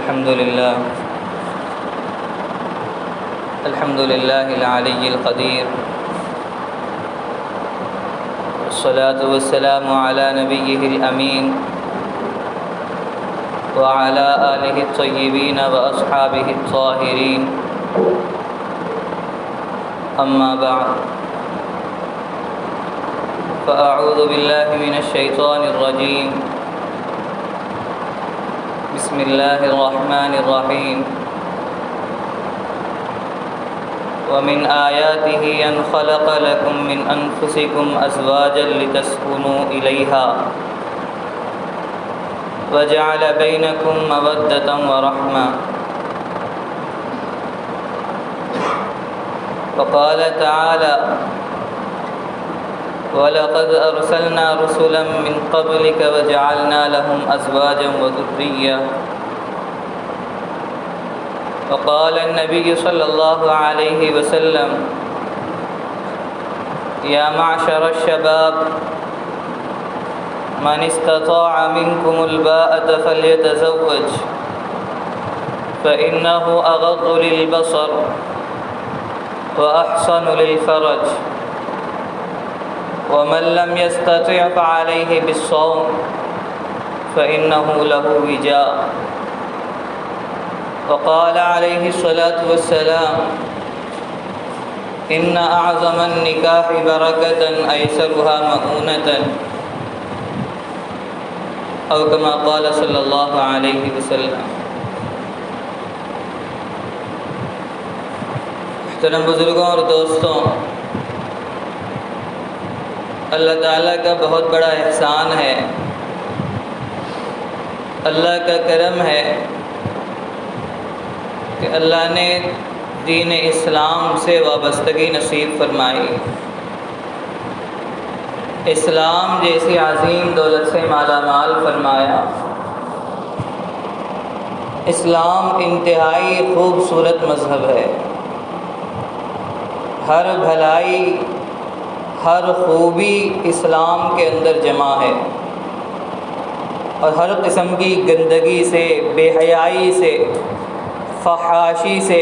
الحمد لله العلي القدير، والصلاة والسلام على نبيه الأمين وعلى آله الطيبين وأصحابه الطاهرين، أما بعد، فأعوذ بالله من الشيطان الرجيم. بسم الله الرحمن الرحيم. ومن آياته أن خلق لكم من أنفسكم أزواجا لتسكنوا إليها وجعل بينكم مودة ورحمة. وقال تعالى: وَلَقَدْ أَرْسَلْنَا رُسُلًا مِّن قَبْلِكَ وَجَعَلْنَا لَهُمْ أَزْوَاجًا وَذُرِّيَّةً. وقال النبي صلى الله عليه وسلم: يا معشر الشباب، من استطاع منكم الباءة فليتزوج فإنه أغض للبصر وأحصن للفرج، ومن لم يستطع فعليه بالصوم فإنه له وجاء. وقال عليه الصلاة والسلام: إن أعظم النكاح بركة أيسرها مؤونة، أو كما قال صلی اللہ علیہ وسلم. محترم بزرگوں اور دوستوں، اللہ تعالیٰ کا بہت بڑا احسان ہے، اللہ کا کرم ہے کہ اللہ نے دین اسلام سے وابستگی نصیب فرمائی، اسلام جیسی عظیم دولت سے مالا مال فرمایا. اسلام انتہائی خوبصورت مذہب ہے، ہر بھلائی ہر خوبی اسلام کے اندر جمع ہے، اور ہر قسم کی گندگی سے، بے حیائی سے، فحاشی سے،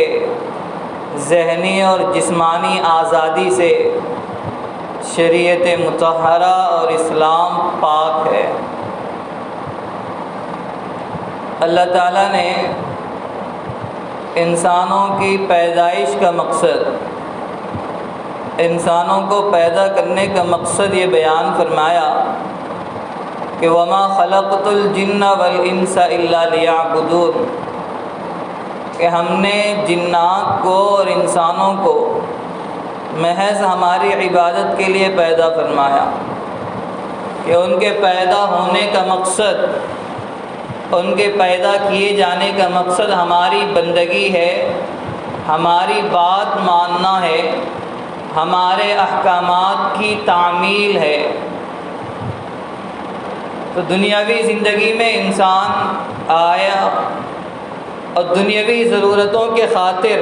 ذہنی اور جسمانی آزادی سے شریعت مطہرہ اور اسلام پاک ہے. اللہ تعالیٰ نے انسانوں کی پیدائش کا مقصد، انسانوں کو پیدا کرنے کا مقصد یہ بیان فرمایا کہ وَمَا خَلَقْتُ الْجِنَّ وَالْإِنسَ إِلَّا لِيَعْبُدُونَ، کہ ہم نے جنات کو اور انسانوں کو محض ہماری عبادت کے لیے پیدا فرمایا، کہ ان کے پیدا ہونے کا مقصد، ان کے پیدا کیے جانے کا مقصد ہماری بندگی ہے، ہماری بات ماننا ہے، ہمارے احکامات کی تعمیل ہے. تو دنیاوی زندگی میں انسان آیا اور دنیاوی ضرورتوں کے خاطر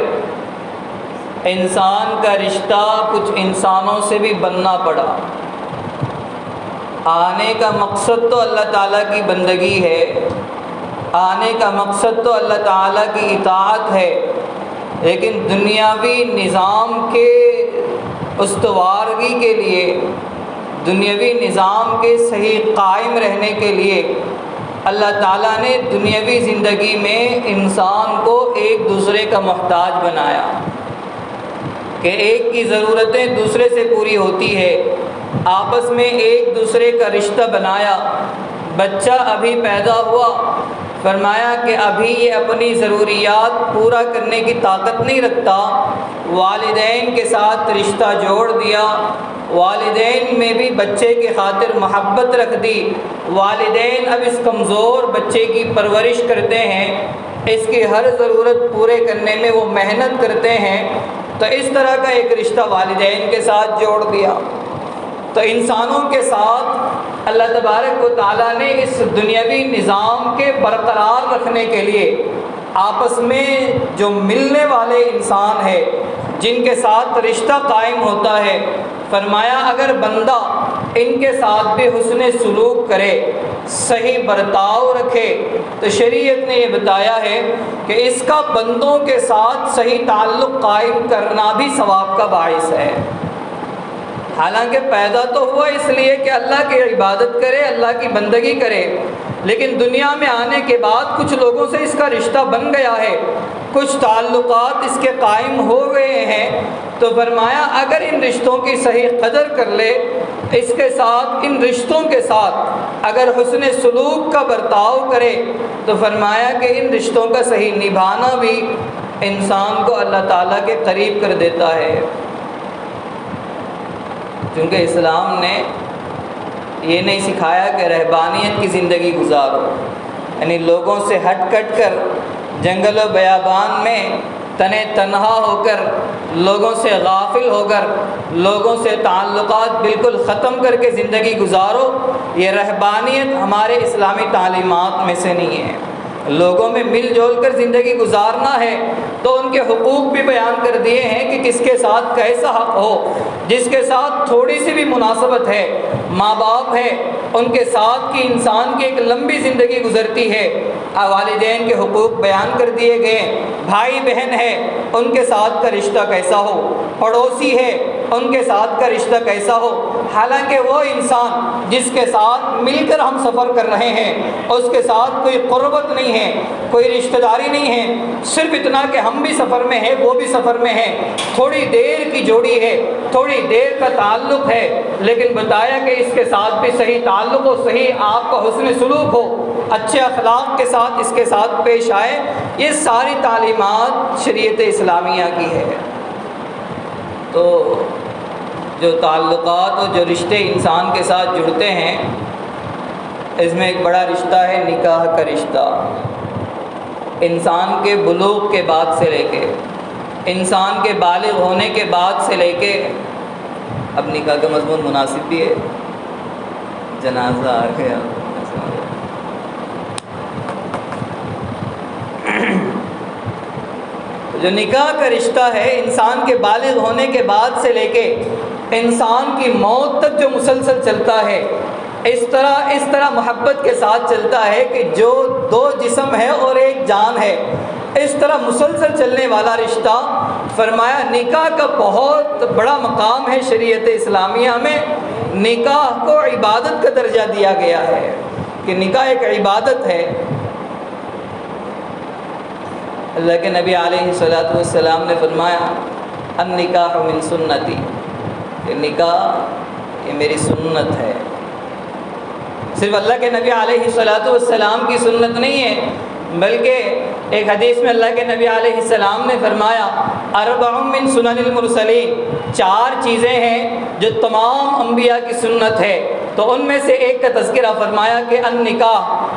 انسان کا رشتہ کچھ انسانوں سے بھی بننا پڑا. آنے کا مقصد تو اللہ تعالیٰ کی بندگی ہے، آنے کا مقصد تو اللہ تعالیٰ کی اطاعت ہے، لیکن دنیاوی نظام کے استوارگی کے لیے، دنیاوی نظام کے صحیح قائم رہنے کے لیے اللہ تعالیٰ نے دنیاوی زندگی میں انسان کو ایک دوسرے کا محتاج بنایا، کہ ایک کی ضرورتیں دوسرے سے پوری ہوتی ہے، آپس میں ایک دوسرے کا رشتہ بنایا. بچہ ابھی پیدا ہوا، فرمایا کہ ابھی یہ اپنی ضروریات پورا کرنے کی طاقت نہیں رکھتا، والدین کے ساتھ رشتہ جوڑ دیا، والدین میں بھی بچے کی خاطر محبت رکھ دی. والدین اب اس کمزور بچے کی پرورش کرتے ہیں، اس کی ہر ضرورت پورے کرنے میں وہ محنت کرتے ہیں. تو اس طرح کا ایک رشتہ والدین کے ساتھ جوڑ دیا. تو انسانوں کے ساتھ اللہ تبارک و تعالیٰ نے اس دنیاوی نظام کے برقرار رکھنے کے لیے آپس میں جو ملنے والے انسان ہیں، جن کے ساتھ رشتہ قائم ہوتا ہے، فرمایا اگر بندہ ان کے ساتھ بھی حسن سلوک کرے، صحیح برتاؤ رکھے تو شریعت نے یہ بتایا ہے کہ اس کا بندوں کے ساتھ صحیح تعلق قائم کرنا بھی ثواب کا باعث ہے۔ حالانکہ پیدا تو ہوا اس لیے کہ اللہ کی عبادت کرے، اللہ کی بندگی کرے، لیکن دنیا میں آنے کے بعد کچھ لوگوں سے اس کا رشتہ بن گیا ہے، کچھ تعلقات اس کے قائم ہو گئے ہیں، تو فرمایا اگر ان رشتوں کی صحیح قدر کر لے، اس کے ساتھ ان رشتوں کے ساتھ اگر حسن سلوک کا برتاؤ کرے، تو فرمایا کہ ان رشتوں کا صحیح نبھانا بھی انسان کو اللہ تعالیٰ کے قریب کر دیتا ہے۔ کیونکہ اسلام نے یہ نہیں سکھایا کہ رہبانیت کی زندگی گزارو، یعنی لوگوں سے ہٹ کٹ کر جنگل و بیابان میں تنے تنہا ہو کر، لوگوں سے غافل ہو کر، لوگوں سے تعلقات بالکل ختم کر کے زندگی گزارو، یہ رہبانیت ہمارے اسلامی تعلیمات میں سے نہیں ہے۔ لوگوں میں مل جول کر زندگی گزارنا ہے تو ان کے حقوق بھی بیان کر دیے ہیں کہ کس کے ساتھ کیسا حق ہو۔ جس کے ساتھ تھوڑی سی بھی مناسبت ہے، ماں باپ ہے، ان کے ساتھ کی انسان کی ایک لمبی زندگی گزرتی ہے، والدین کے حقوق بیان کر دیے گئے، بھائی بہن ہے ان کے ساتھ کا رشتہ کیسا ہو، پڑوسی ہے ان کے ساتھ کا رشتہ کیسا ہو۔ حالانکہ وہ انسان جس کے ساتھ مل کر ہم سفر کر رہے ہیں، اس کے ساتھ کوئی قربت نہیں ہے، کوئی رشتہ داری نہیں ہے، صرف اتنا کہ ہم بھی سفر میں ہیں، وہ بھی سفر میں ہیں، تھوڑی دیر کی جوڑی ہے، تھوڑی دیر کا تعلق ہے، لیکن بتایا کہ اس کے ساتھ بھی صحیح تعلق ہو، صحیح آپ کا حسن سلوک ہو، اچھے اخلاق کے ساتھ اس کے ساتھ پیش آئے۔ یہ ساری تعلیمات شریعت اسلامیہ کی ہے۔ تو جو تعلقات اور جو رشتے انسان کے ساتھ جڑتے ہیں، اس میں ایک بڑا رشتہ ہے نکاح کا رشتہ۔ انسان کے بلوغ کے بعد سے لے کے، انسان کے بالغ ہونے کے بعد سے لے کے، اب نکاح کا مضمون مناسب بھی ہے، جنازہ آ گیا۔ جو نکاح کا رشتہ ہے انسان کے بالغ ہونے کے بعد سے لے کے انسان کی موت تک جو مسلسل چلتا ہے، اس طرح محبت کے ساتھ چلتا ہے کہ جو دو جسم ہے اور ایک جان ہے، اس طرح مسلسل چلنے والا رشتہ۔ فرمایا نکاح کا بہت بڑا مقام ہے شریعت اسلامیہ میں، نکاح کو عبادت کا درجہ دیا گیا ہے کہ نکاح ایک عبادت ہے۔ اللہ کے نبی علیہ السلام نے فرمایا النکاح من سنتی، کہ نکاح یہ میری سنت ہے۔ صرف اللہ کے نبی علیہ السلام کی سنت نہیں ہے، بلکہ ایک حدیث میں اللہ کے نبی علیہ السلام نے فرمایا اربع من سنن المرسلین، 4 چیزیں ہیں جو تمام انبیاء کی سنت ہے، تو ان میں سے ایک کا تذکرہ فرمایا کہ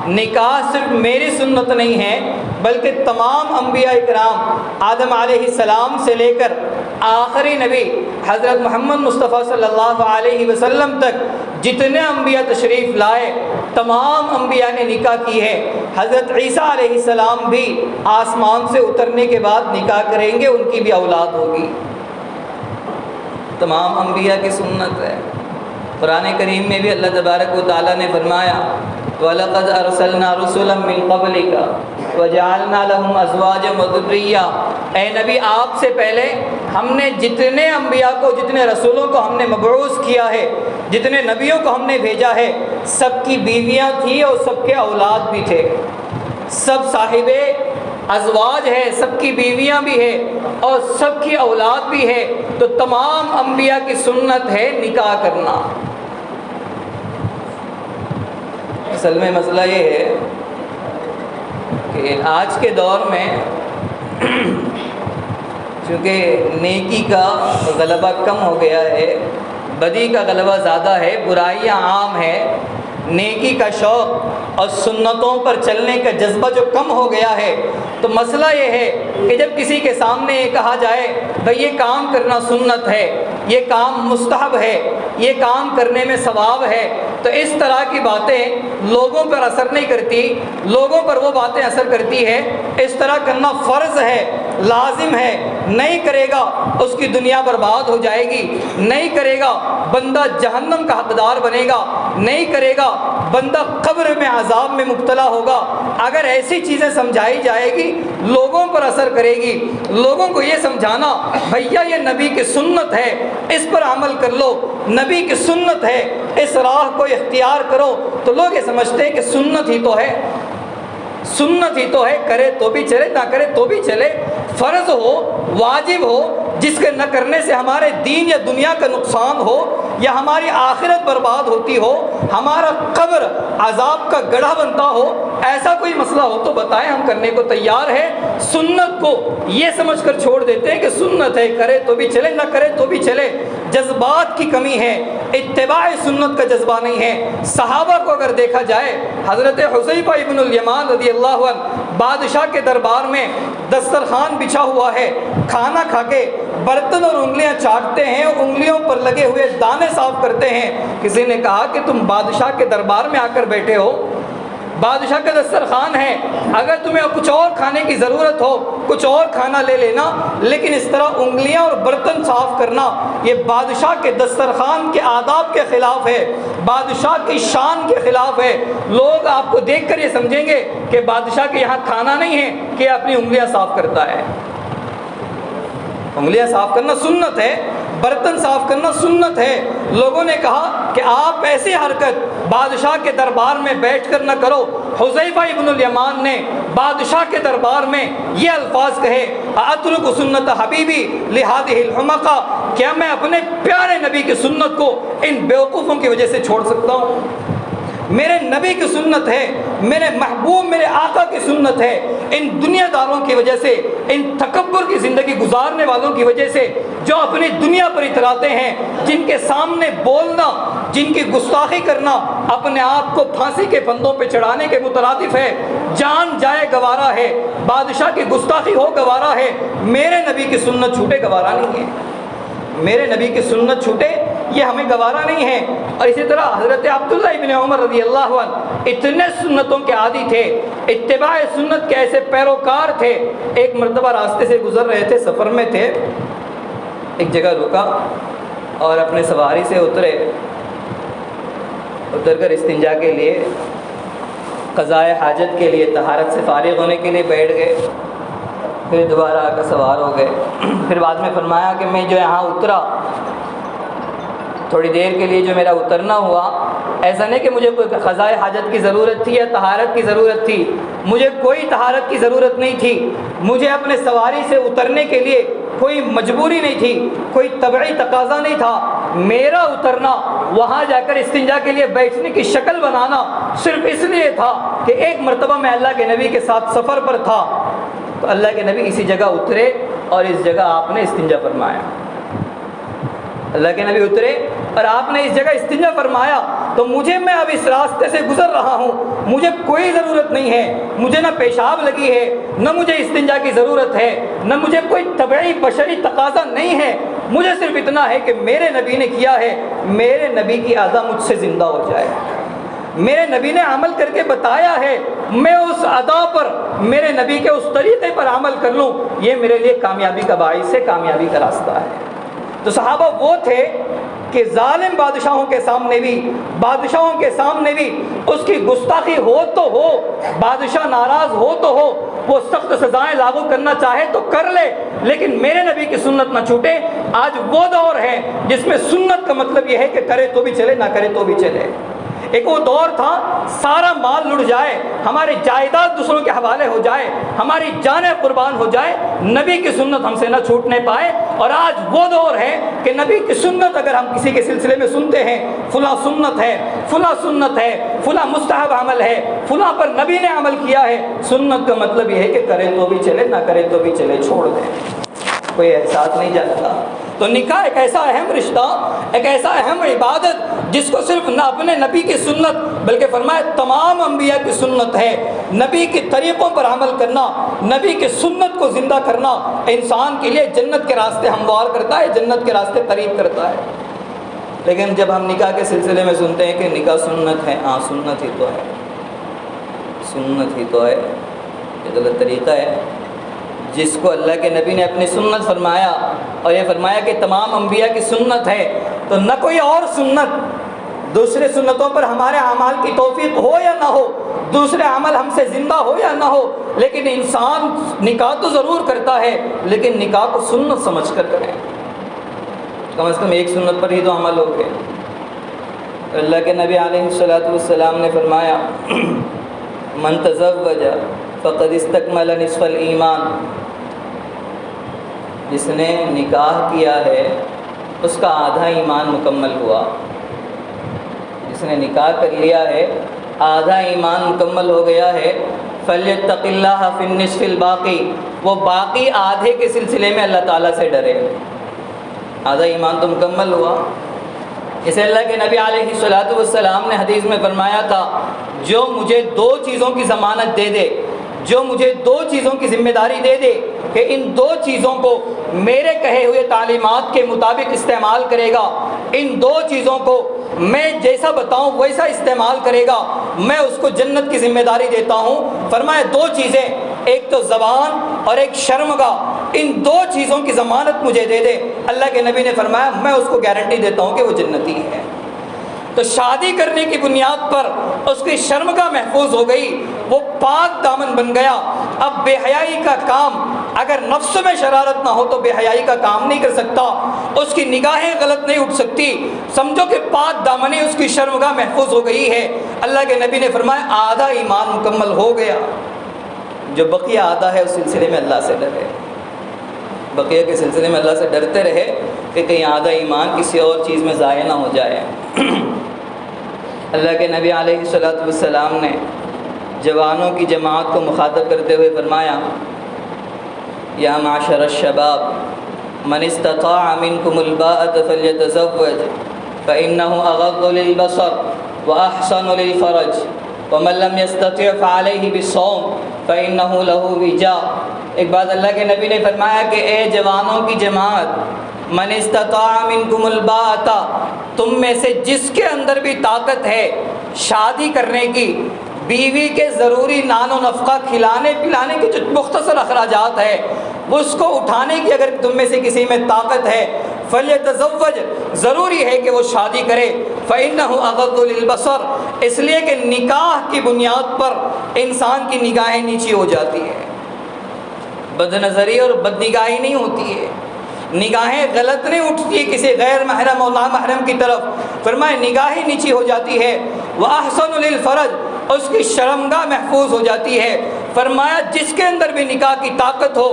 نکاح صرف میری سنت نہیں ہے بلکہ تمام انبیاء اکرام آدم علیہ السلام سے لے کر آخری نبی حضرت محمد مصطفیٰ صلی اللہ علیہ وسلم تک جتنے انبیاء تشریف لائے تمام انبیاء نے نکاح کی ہے۔ حضرت عیسیٰ علیہ السلام بھی آسمان سے اترنے کے بعد نکاح کریں گے، ان کی بھی اولاد ہوگی۔ تمام انبیاء کی سنت ہے۔ قرآن کریم میں بھی اللہ تبارک و تعالیٰ نے فرمایا وَلَقَدْ أَرْسَلْنَا رُسُلًا مِّن قَبْلِكَ وَجَعَلْنَا لَهُمْ أَزْوَاجًا وَذُرِّيَّةً، اے نبی آپ سے پہلے ہم نے جتنے انبیاء کو، جتنے رسولوں کو ہم نے مبعوث کیا ہے، جتنے نبیوں کو ہم نے بھیجا ہے، سب کی بیویاں تھیں اور سب کے اولاد بھی تھے، سب صاحب ازواج ہے، سب کی بیویاں بھی ہے اور سب کی اولاد بھی ہے۔ تو تمام انبیاء کی سنت ہے نکاح کرنا۔ اصل میں مسئلہ یہ ہے کہ آج کے دور میں چونکہ نیکی کا غلبہ کم ہو گیا ہے، بدی کا غلبہ زیادہ ہے، برائیاں عام ہے، نیکی کا شوق اور سنتوں پر چلنے کا جذبہ جو کم ہو گیا ہے، تو مسئلہ یہ ہے کہ جب کسی کے سامنے یہ کہا جائے بھئی یہ کام کرنا سنت ہے، یہ کام مستحب ہے، یہ کام کرنے میں ثواب ہے، تو اس طرح کی باتیں لوگوں پر اثر نہیں کرتی، لوگوں پر وہ باتیں اثر کرتی ہے۔ اس طرح کرنا فرض ہے لازم ہے، نہیں کرے گا اس کی دنیا برباد ہو جائے گی، نہیں کرے گا بندہ جہنم کا حقدار بنے گا، نہیں کرے گا بندہ قبر میں عذاب میں مبتلا ہوگا۔ اگر ایسی چیزیں سمجھائی جائے گی لوگوں پر اثر کرے گی، لوگوں کو یہ سمجھانا بھیا یہ نبی کی سنت ہے اس پر عمل کر لو، نبی کی سنت ہے اس راہ کو اختیار کرو، تو لوگ یہ سمجھتے ہیں کہ سنت ہی تو ہے، سنت ہی تو ہے، کرے تو بھی چلے نہ کرے تو بھی چلے، فرض ہو واجب ہو جس کے نہ کرنے سے ہمارے دین یا دنیا کا نقصان ہو یا ہماری آخرت برباد ہوتی ہو، ہمارا قبر عذاب کا گڑھا بنتا ہو، ایسا کوئی مسئلہ ہو تو بتائیں، ہم کرنے کو تیار ہے۔ سنت کو یہ سمجھ کر چھوڑ دیتے ہیں کہ سنت ہے، کرے تو بھی چلے نہ کرے تو بھی چلے۔ جذبات کی کمی ہے، اتباع سنت کا جذبہ نہیں ہے۔ صحابہ کو اگر دیکھا جائے، حضرت حذیفہ ابن الیمان رضی اللہ عنہ بادشاہ کے دربار میں دسترخوان بچھا ہوا ہے، کھانا کھا کے برتن اور انگلیاں چاٹتے ہیں، انگلیوں پر لگے ہوئے دانے صاف کرتے ہیں۔ کسی نے کہا کہ تم بادشاہ کے دربار میں آ کر بیٹھے ہو، بادشاہ کا دسترخوان ہے، اگر تمہیں کچھ اور کھانے کی ضرورت ہو کچھ اور کھانا لے لینا، لیکن اس طرح انگلیاں اور برتن صاف کرنا یہ بادشاہ کے دسترخوان کے آداب کے خلاف ہے، بادشاہ کی شان کے خلاف ہے۔ لوگ آپ کو دیکھ کر یہ سمجھیں گے کہ بادشاہ کے یہاں کھانا نہیں ہے کہ اپنی انگلیاں صاف کرتا ہے۔ انگلیاں صاف کرنا سنت ہے، برتن صاف کرنا سنت ہے۔ لوگوں نے کہا کہ آپ ایسی حرکت بادشاہ کے دربار میں بیٹھ کر نہ کرو۔ حذیفہ ابن الیمان نے بادشاہ کے دربار میں یہ الفاظ کہے، اترک سنت حبیبی لہذہ الحمقہ، کیا میں اپنے پیارے نبی کی سنت کو ان بیوقوفوں کی وجہ سے چھوڑ سکتا ہوں؟ میرے نبی کی سنت ہے، میرے محبوب میرے آقا کی سنت ہے، ان دنیا داروں کی وجہ سے، ان تکبر کی زندگی گزارنے والوں کی وجہ سے جو اپنی دنیا پر اتراتے ہیں، جن کے سامنے بولنا، جن کی گستاخی کرنا اپنے آپ کو پھانسی کے پھندوں پہ چڑھانے کے مترادف ہے، جان جائے گوارا ہے، بادشاہ کی گستاخی ہو گوارا ہے، میرے نبی کی سنت چھوٹے گوارا نہیں ہے، میرے نبی کی سنت چھوٹے یہ ہمیں گوارا نہیں ہے۔ اور اسی طرح حضرت عبداللہ ابن عمر رضی اللہ عنہ اتنے سنتوں کے عادی تھے، اتباع سنت کے ایسے پیروکار تھے۔ ایک مرتبہ راستے سے گزر رہے تھے، سفر میں تھے، ایک جگہ رکا اور اپنے سواری سے اتر کر استنجا کے لیے، قضائے حاجت کے لیے، طہارت سے فارغ ہونے کے لیے بیٹھ گئے، پھر دوبارہ آ کر سوار ہو گئے۔ پھر بعد میں فرمایا کہ میں جو یہاں اترا، تھوڑی دیر کے لیے جو میرا اترنا ہوا، ایسا نہیں کہ مجھے کوئی قضائے حاجت کی ضرورت تھی یا طہارت کی ضرورت تھی، مجھے کوئی طہارت کی ضرورت نہیں تھی، مجھے اپنے سواری سے اترنے کے لیے کوئی مجبوری نہیں تھی، کوئی طبعی تقاضا نہیں تھا۔ میرا اترنا، وہاں جا کر استنجا کے لیے بیٹھنے کی شکل بنانا صرف اس لیے تھا کہ ایک مرتبہ میں اللہ کے نبی کے ساتھ سفر پر تھا، تو اللہ کے نبی اسی جگہ اترے اور اس جگہ آپ نے استنجا فرمایا۔ اللہ کے نبی اترے اور آپ نے اس جگہ استنجا فرمایا، تو میں اب اس راستے سے گزر رہا ہوں، مجھے کوئی ضرورت نہیں ہے، مجھے نہ پیشاب لگی ہے، نہ مجھے استنجا کی ضرورت ہے، نہ مجھے کوئی طبعی بشری تقاضا نہیں ہے، مجھے صرف اتنا ہے کہ میرے نبی نے کیا ہے، میرے نبی کی ادا مجھ سے زندہ ہو جائے، میرے نبی نے عمل کر کے بتایا ہے، میں اس ادا پر، میرے نبی کے اس طریقے پر عمل کر لوں، یہ میرے لیے کامیابی کا باعث ہے، کامیابی کا راستہ ہے۔ تو صحابہ وہ تھے کہ ظالم بادشاہوں کے سامنے بھی، بادشاہوں کے سامنے بھی اس کی گستاخی ہو تو ہو، بادشاہ ناراض ہو تو ہو، وہ سخت سزائیں لاگو کرنا چاہے تو کر لے، لیکن میرے نبی کی سنت نہ چھوٹے۔ آج وہ دور ہے جس میں سنت کا مطلب یہ ہے کہ کرے تو بھی چلے، نہ کرے تو بھی چلے۔ ایک وہ دور تھا سارا مال لٹ جائے، ہماری جائیداد دوسروں کے حوالے ہو جائے، ہماری جانیں قربان ہو جائے، نبی کی سنت ہم سے نہ چھوٹنے پائے۔ اور آج وہ دور ہے کہ نبی کی سنت اگر ہم کسی کے سلسلے میں سنتے ہیں، فلاں سنت ہے، فلاں سنت ہے، فلاں مستحب عمل ہے، فلاں پر نبی نے عمل کیا ہے، سنت کا مطلب یہ ہے کہ کرے تو بھی چلے، نہ کرے تو بھی چلے، چھوڑ دیں، کوئی احساس نہیں جاتا۔ تو نکاح ایک ایسا اہم رشتہ، ایک ایسا اہم عبادت جس کو صرف نہ اپنے نبی کی سنت بلکہ فرمایا تمام انبیاء کی سنت ہے۔ نبی کے طریقوں پر عمل کرنا، نبی کی سنت کو زندہ کرنا انسان کے لیے جنت کے راستے ہموار کرتا ہے، جنت کے راستے قریب کرتا ہے۔ لیکن جب ہم نکاح کے سلسلے میں سنتے ہیں کہ نکاح سنت ہے، ہاں سنت ہی تو ہے، سنت ہی تو ہے، یہ غلط طریقہ ہے۔ جس کو اللہ کے نبی نے اپنی سنت فرمایا اور یہ فرمایا کہ تمام انبیاء کی سنت ہے، تو نہ کوئی اور سنت دوسرے سنتوں پر ہمارے اعمال کی توفیق ہو یا نہ ہو، دوسرے عمل ہم سے زندہ ہو یا نہ ہو، لیکن انسان نکاح تو ضرور کرتا ہے، لیکن نکاح کو سنت سمجھ کر کریں۔ کم از کم ایک سنت پر ہی تو عمل ہو گئے۔ اللہ کے نبی علیہ السلام نے فرمایا من تزوج فقد استکمل نصف الایمان، جس نے نکاح کیا ہے اس کا آدھا ایمان مکمل ہوا۔ جس نے نکاح کر لیا ہے آدھا ایمان مکمل ہو گیا ہے۔ فلیتق اللہ فی النصف الباقی، وہ باقی آدھے کے سلسلے میں اللہ تعالیٰ سے ڈرے۔ آدھا ایمان تو مکمل ہوا۔ اسے اللہ کے نبی علیہ السلام نے حدیث میں فرمایا تھا، جو مجھے دو چیزوں کی ضمانت دے دے، جو مجھے دو چیزوں کی ذمہ داری دے دے کہ ان دو چیزوں کو میرے کہے ہوئے تعلیمات کے مطابق استعمال کرے گا، ان دو چیزوں کو میں جیسا بتاؤں ویسا استعمال کرے گا، میں اس کو جنت کی ذمہ داری دیتا ہوں۔ فرمایا دو چیزیں، ایک تو زبان اور ایک شرمگاہ، ان دو چیزوں کی ضمانت مجھے دے دے۔ اللہ کے نبی نے فرمایا میں اس کو گارنٹی دیتا ہوں کہ وہ جنتی ہے۔ تو شادی کرنے کی بنیاد پر اس کی شرمگاہ محفوظ ہو گئی، وہ پاک دامن بن گیا۔ اب بے حیائی کا کام اگر نفس میں شرارت نہ ہو تو بے حیائی کا کام نہیں کر سکتا، اس کی نگاہیں غلط نہیں اٹھ سکتی، سمجھو کہ پاک دامنی اس کی شرمگاہ محفوظ ہو گئی ہے۔ اللہ کے نبی نے فرمایا آدھا ایمان مکمل ہو گیا۔ جو بقیہ آدھا ہے اس سلسلے میں اللہ سے ڈرے، بقیہ کے سلسلے میں اللہ سے ڈرتے رہے کہ کہیں آدھا ایمان کسی اور چیز میں ضائع نہ ہو جائے۔ اللہ کے نبی علیہ السلام نے جوانوں کی جماعت کو مخاطب کرتے ہوئے فرمایا یا معشر الشباب من استطاع منکم الباءۃ فلیتزوج فإنه اغض للبصر واحسن للفرج ومن لم يستطع فعليه بالصوم فإنه له وجاء۔ ایک بات اللہ کے نبی نے فرمایا کہ اے جوانوں کی جماعت، من استطاع منکم الباءۃ، تم میں سے جس کے اندر بھی طاقت ہے شادی کرنے کی، بیوی کے ضروری نان و نفقہ کھلانے پلانے کے جو مختصر اخراجات ہے اس کو اٹھانے کی اگر تم میں سے کسی میں طاقت ہے، فلیتزوج، ضروری ہے کہ وہ شادی کرے، فإنه اغض للبصر، اس لیے کہ نکاح کی بنیاد پر انسان کی نگاہیں نیچی ہو جاتی ہے، بد نظری اور بد نگاہی نہیں ہوتی ہے، نگاہیں غلط نہیں اٹھتی کسی غیر محرم اور نامحرم کی طرف، فرمائے نگاہیں نیچی ہو جاتی ہے، وَأَحْسَنُ لِلْفَرَجِ، اس کی شرمگاہ محفوظ ہو جاتی ہے۔ فرمایا جس کے اندر بھی نکاح کی طاقت ہو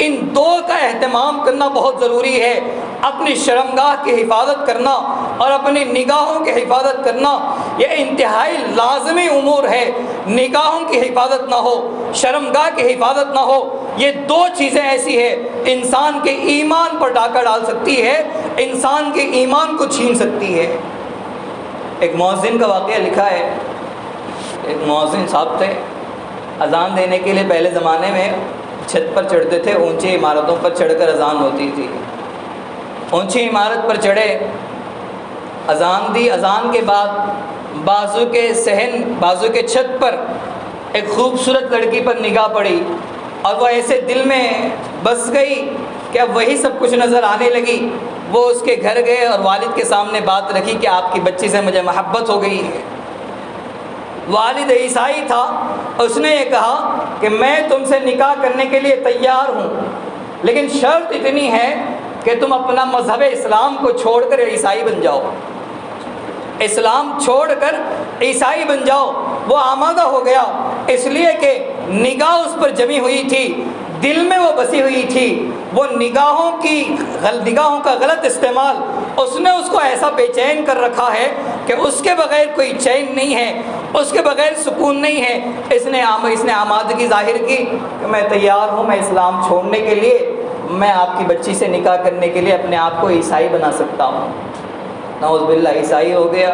ان دو کا اہتمام کرنا بہت ضروری ہے، اپنی شرمگاہ کی حفاظت کرنا اور اپنی نگاہوں کی حفاظت کرنا یہ انتہائی لازمی امور ہے۔ نگاہوں کی حفاظت نہ ہو، شرمگاہ کی حفاظت نہ ہو، یہ دو چیزیں ایسی ہیں انسان کے ایمان پر ڈاکہ ڈال سکتی ہے، انسان کے ایمان کو چھین سکتی ہے۔ ایک مؤذن کا واقعہ لکھا ہے، ایک مؤذن صاحب تھے، اذان دینے کے لیے پہلے زمانے میں چھت پر چڑھتے تھے، اونچی عمارتوں پر چڑھ کر اذان ہوتی تھی۔ اونچی عمارت پر چڑھے، اذان دی، اذان کے بعد بازو کے چھت پر ایک خوبصورت لڑکی پر نگاہ پڑی اور وہ ایسے دل میں بس گئی کہ اب وہی سب کچھ نظر آنے لگی۔ وہ اس کے گھر گئے اور والد کے سامنے بات رکھی کہ آپ کی بچی سے مجھے محبت ہو گئی ہے۔ والد عیسائی تھا، اس نے یہ کہا کہ میں تم سے نکاح کرنے کے لیے تیار ہوں، لیکن شرط اتنی ہے کہ تم اپنا مذہب اسلام کو چھوڑ کر عیسائی بن جاؤ، اسلام چھوڑ کر عیسائی بن جاؤ۔ وہ آمادہ ہو گیا، اس لیے کہ نگاہ اس پر جمی ہوئی تھی، دل میں وہ بسی ہوئی تھی، وہ نگاہوں کا غلط استعمال اس نے اس کو ایسا بے چین کر رکھا ہے کہ اس کے بغیر کوئی چین نہیں ہے، اس کے بغیر سکون نہیں ہے۔ اس نے آمادگی ظاہر کی کہ میں تیار ہوں، میں اسلام چھوڑنے کے لیے، میں آپ کی بچی سے نکاح کرنے کے لیے اپنے آپ کو عیسائی بنا سکتا ہوں۔ نعوذ باللہ، عیسائی ہو گیا،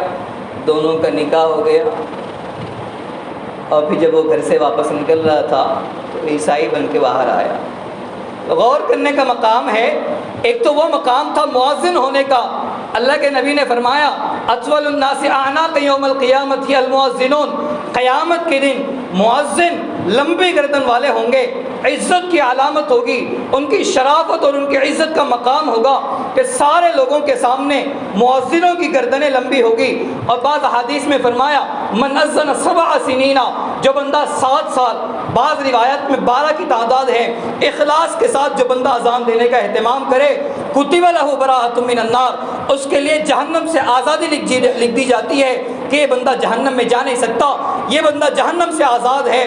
دونوں کا نکاح ہو گیا، اور پھر جب وہ گھر سے واپس نکل رہا تھا تو عیسائی بن کے باہر آیا۔ غور کرنے کا مقام ہے، ایک تو وہ مقام تھا مؤذن ہونے کا۔ اللہ کے نبی نے فرمایا اطول الناس اعناق یوم القیامت المؤذنون، قیامت کے دن مؤذن لمبی گردن والے ہوں گے، عزت کی علامت ہوگی، ان کی شرافت اور ان کی عزت کا مقام ہوگا کہ سارے لوگوں کے سامنے مؤذنوں کی گردنیں لمبی ہوگی۔ اور بعض احادیث میں فرمایا من اذن 7 سنین، جو بندہ 7 سال، بعض روایت میں 12 کی تعداد ہے، اخلاص کے ساتھ جو بندہ اذان دینے کا اہتمام کرے، کتب لہ براءۃ من النار، اس کے لیے جہنم سے آزادی لکھ دی جاتی ہے کہ یہ بندہ جہنم میں جا نہیں سکتا، یہ بندہ جہنم سے آزاد ہے۔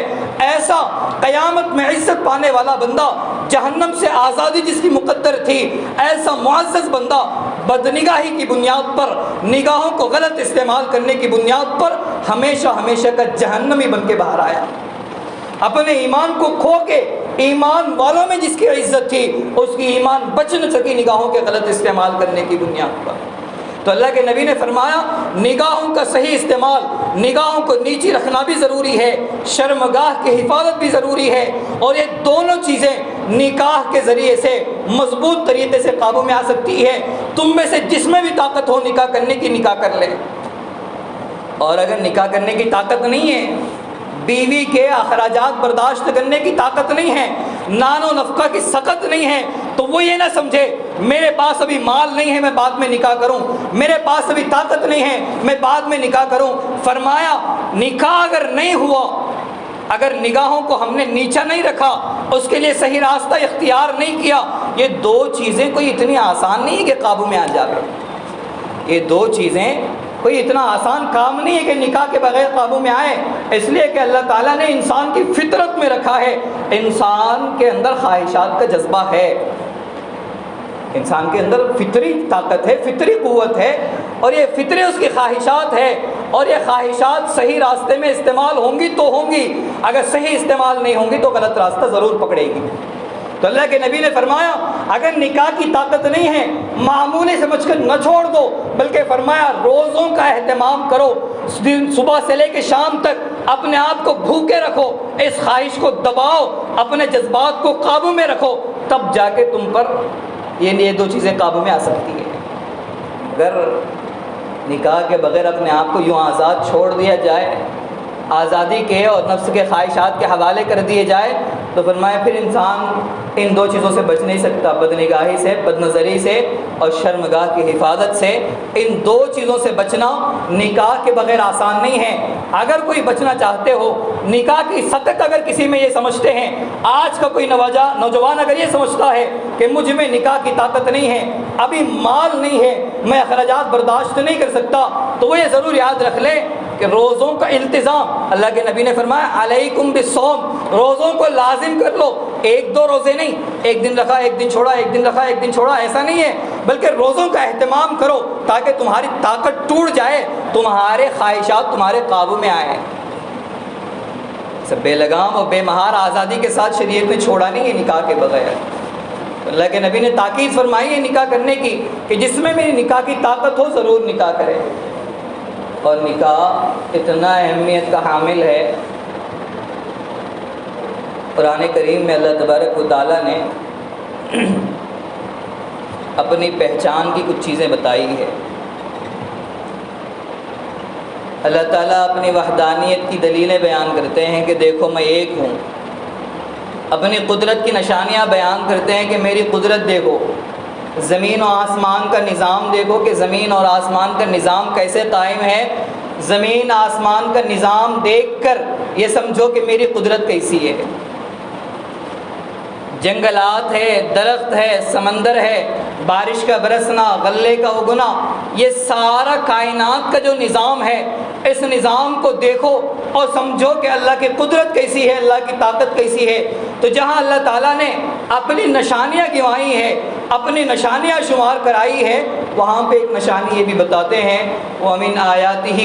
ایسا قیامت میں عزت پانے والا بندہ، جہنم سے آزادی جس کی مقدر تھی، ایسا معزز بندہ بدنگاہی کی بنیاد پر، نگاہوں کو غلط استعمال کرنے کی بنیاد پر ہمیشہ ہمیشہ کا جہنمی بن کے باہر آیا۔ اپنے ایمان کو کھو کے ایمان والوں میں جس کی عزت تھی، اس کی ایمان بچ نہ سکی نگاہوں کے غلط استعمال کرنے کی بنیاد پر۔ تو اللہ کے نبی نے فرمایا نگاہوں کا صحیح استعمال، نگاہوں کو نیچی رکھنا بھی ضروری ہے، شرمگاہ کی حفاظت بھی ضروری ہے، اور یہ دونوں چیزیں نکاح کے ذریعے سے مضبوط طریقے سے قابو میں آ سکتی ہے۔ تم میں سے جس میں بھی طاقت ہو نکاح کرنے کی، نکاح کر لے۔ اور اگر نکاح کرنے کی طاقت نہیں ہے، بیوی کے اخراجات برداشت کرنے کی طاقت نہیں ہے، نان و نفقہ کی سخت نہیں ہے، تو وہ یہ نہ سمجھے میرے پاس ابھی مال نہیں ہے میں بعد میں نکاح کروں، میرے پاس ابھی طاقت نہیں ہے میں بعد میں نکاح کروں۔ فرمایا نکاح اگر نہیں ہوا، اگر نگاہوں کو ہم نے نیچا نہیں رکھا، اس کے لیے صحیح راستہ اختیار نہیں کیا، یہ دو چیزیں کوئی اتنی آسان نہیں ہے کہ قابو میں آ جائے۔ یہ دو چیزیں کوئی اتنا آسان کام نہیں ہے کہ نکاح کے بغیر قابو میں آئے، اس لیے کہ اللہ تعالیٰ نے انسان کی فطرت میں رکھا ہے۔ انسان کے اندر خواہشات کا جذبہ ہے، انسان کے اندر فطری طاقت ہے، فطری قوت ہے، اور یہ فطری اس کی خواہشات ہے، اور یہ خواہشات صحیح راستے میں استعمال ہوں گی تو ہوں گی، اگر صحیح استعمال نہیں ہوں گی تو غلط راستہ ضرور پکڑے گی۔ تو اللہ کے نبی نے فرمایا اگر نکاح کی طاقت نہیں ہے، معمولی سمجھ کر نہ چھوڑ دو، بلکہ فرمایا روزوں کا اہتمام کرو، صبح سے لے کے شام تک اپنے آپ کو بھوکے رکھو، اس خواہش کو دباؤ، اپنے جذبات کو قابو میں رکھو، تب جا کے تم پر یہ دو چیزیں قابو میں آ سکتی ہیں۔ اگر نکاح کے بغیر اپنے آپ کو یوں آزاد چھوڑ دیا جائے، آزادی کے اور نفس کے خواہشات کے حوالے کر دیے جائے، تو فرمایا پھر انسان ان دو چیزوں سے بچ نہیں سکتا، بدنگاہی سے، بد نظری سے، اور شرمگاہ کی حفاظت سے۔ ان دو چیزوں سے بچنا نکاح کے بغیر آسان نہیں ہے۔ اگر کوئی بچنا چاہتے ہو، نکاح کی سطح اگر کسی میں یہ سمجھتے ہیں، آج کا کوئی نوجوان اگر یہ سمجھتا ہے کہ مجھ میں نکاح کی طاقت نہیں ہے، ابھی مال نہیں ہے، میں اخراجات برداشت نہیں کر سکتا، تو وہ یہ ضرور یاد رکھ لے کہ روزوں کا التزام، اللہ کے نبی نے فرمایا علیکم بالصوم، روزوں کو لازم کر لو۔ 1-2 روزے نہیں، ایک دن رکھا ایک دن چھوڑا، ایک دن رکھا ایک دن چھوڑا، ایسا نہیں ہے، بلکہ روزوں کا اہتمام کرو تاکہ تمہاری طاقت ٹوٹ جائے، تمہارے خواہشات تمہارے قابو میں آئے۔ سب بے لگام اور بے مہار آزادی کے ساتھ شریعت نے چھوڑا نہیں ہے نکاح کے بغیر۔ اللہ کے نبی نے تاکید فرمائی ہے نکاح کرنے کی کہ جس میں میری نکاح کی طاقت ہو ضرور نکاح کرے۔ اور نکاح اتنا اہمیت کا حامل ہے، قرآن کریم میں اللہ تبارک و تعالیٰ نے اپنی پہچان کی کچھ چیزیں بتائی ہے۔ اللہ تعالیٰ اپنی وحدانیت کی دلیلیں بیان کرتے ہیں کہ دیکھو میں ایک ہوں، اپنی قدرت کی نشانیاں بیان کرتے ہیں کہ میری قدرت دیکھو، زمین و آسمان کا نظام دیکھو کہ زمین اور آسمان کا نظام کیسے قائم ہے، زمین آسمان کا نظام دیکھ کر یہ سمجھو کہ میری قدرت کیسی ہے۔ جنگلات ہے، درخت ہے، سمندر ہے، بارش کا برسنا، غلے کا اگنا، یہ سارا کائنات کا جو نظام ہے، اس نظام کو دیکھو اور سمجھو کہ اللہ کی قدرت کیسی ہے، اللہ کی طاقت کیسی ہے۔ تو جہاں اللہ تعالیٰ نے اپنی نشانیاں گنوائی ہیں، اپنی نشانیاں شمار کرائی ہے، وہاں پہ ایک نشانی یہ بھی بتاتے ہیں وَمِنْ آيَاتِهِ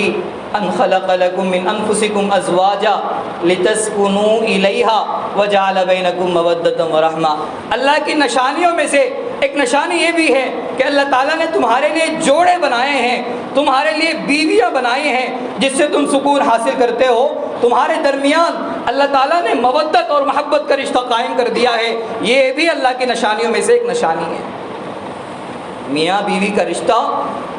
أَنْ خَلَقَ لَكُم مِّنْ أَنفُسِكُمْ أَزْوَاجًا لِتَسْكُنُوا إِلَيْهَا وَجَعَلَ بَيْنَكُم مَّوَدَّةً وَرَحْمَةً۔ اللہ کی نشانیوں میں سے ایک نشانی یہ بھی ہے کہ اللہ تعالیٰ نے تمہارے لیے جوڑے بنائے ہیں، تمہارے لیے بیویاں بنائی ہیں جس سے تم سکون حاصل کرتے ہو، تمہارے درمیان اللہ تعالیٰ نے مودت اور محبت کا رشتہ قائم کر دیا ہے۔ یہ بھی اللہ کی نشانیوں میں سے ایک نشانی ہے۔ میاں بیوی کا رشتہ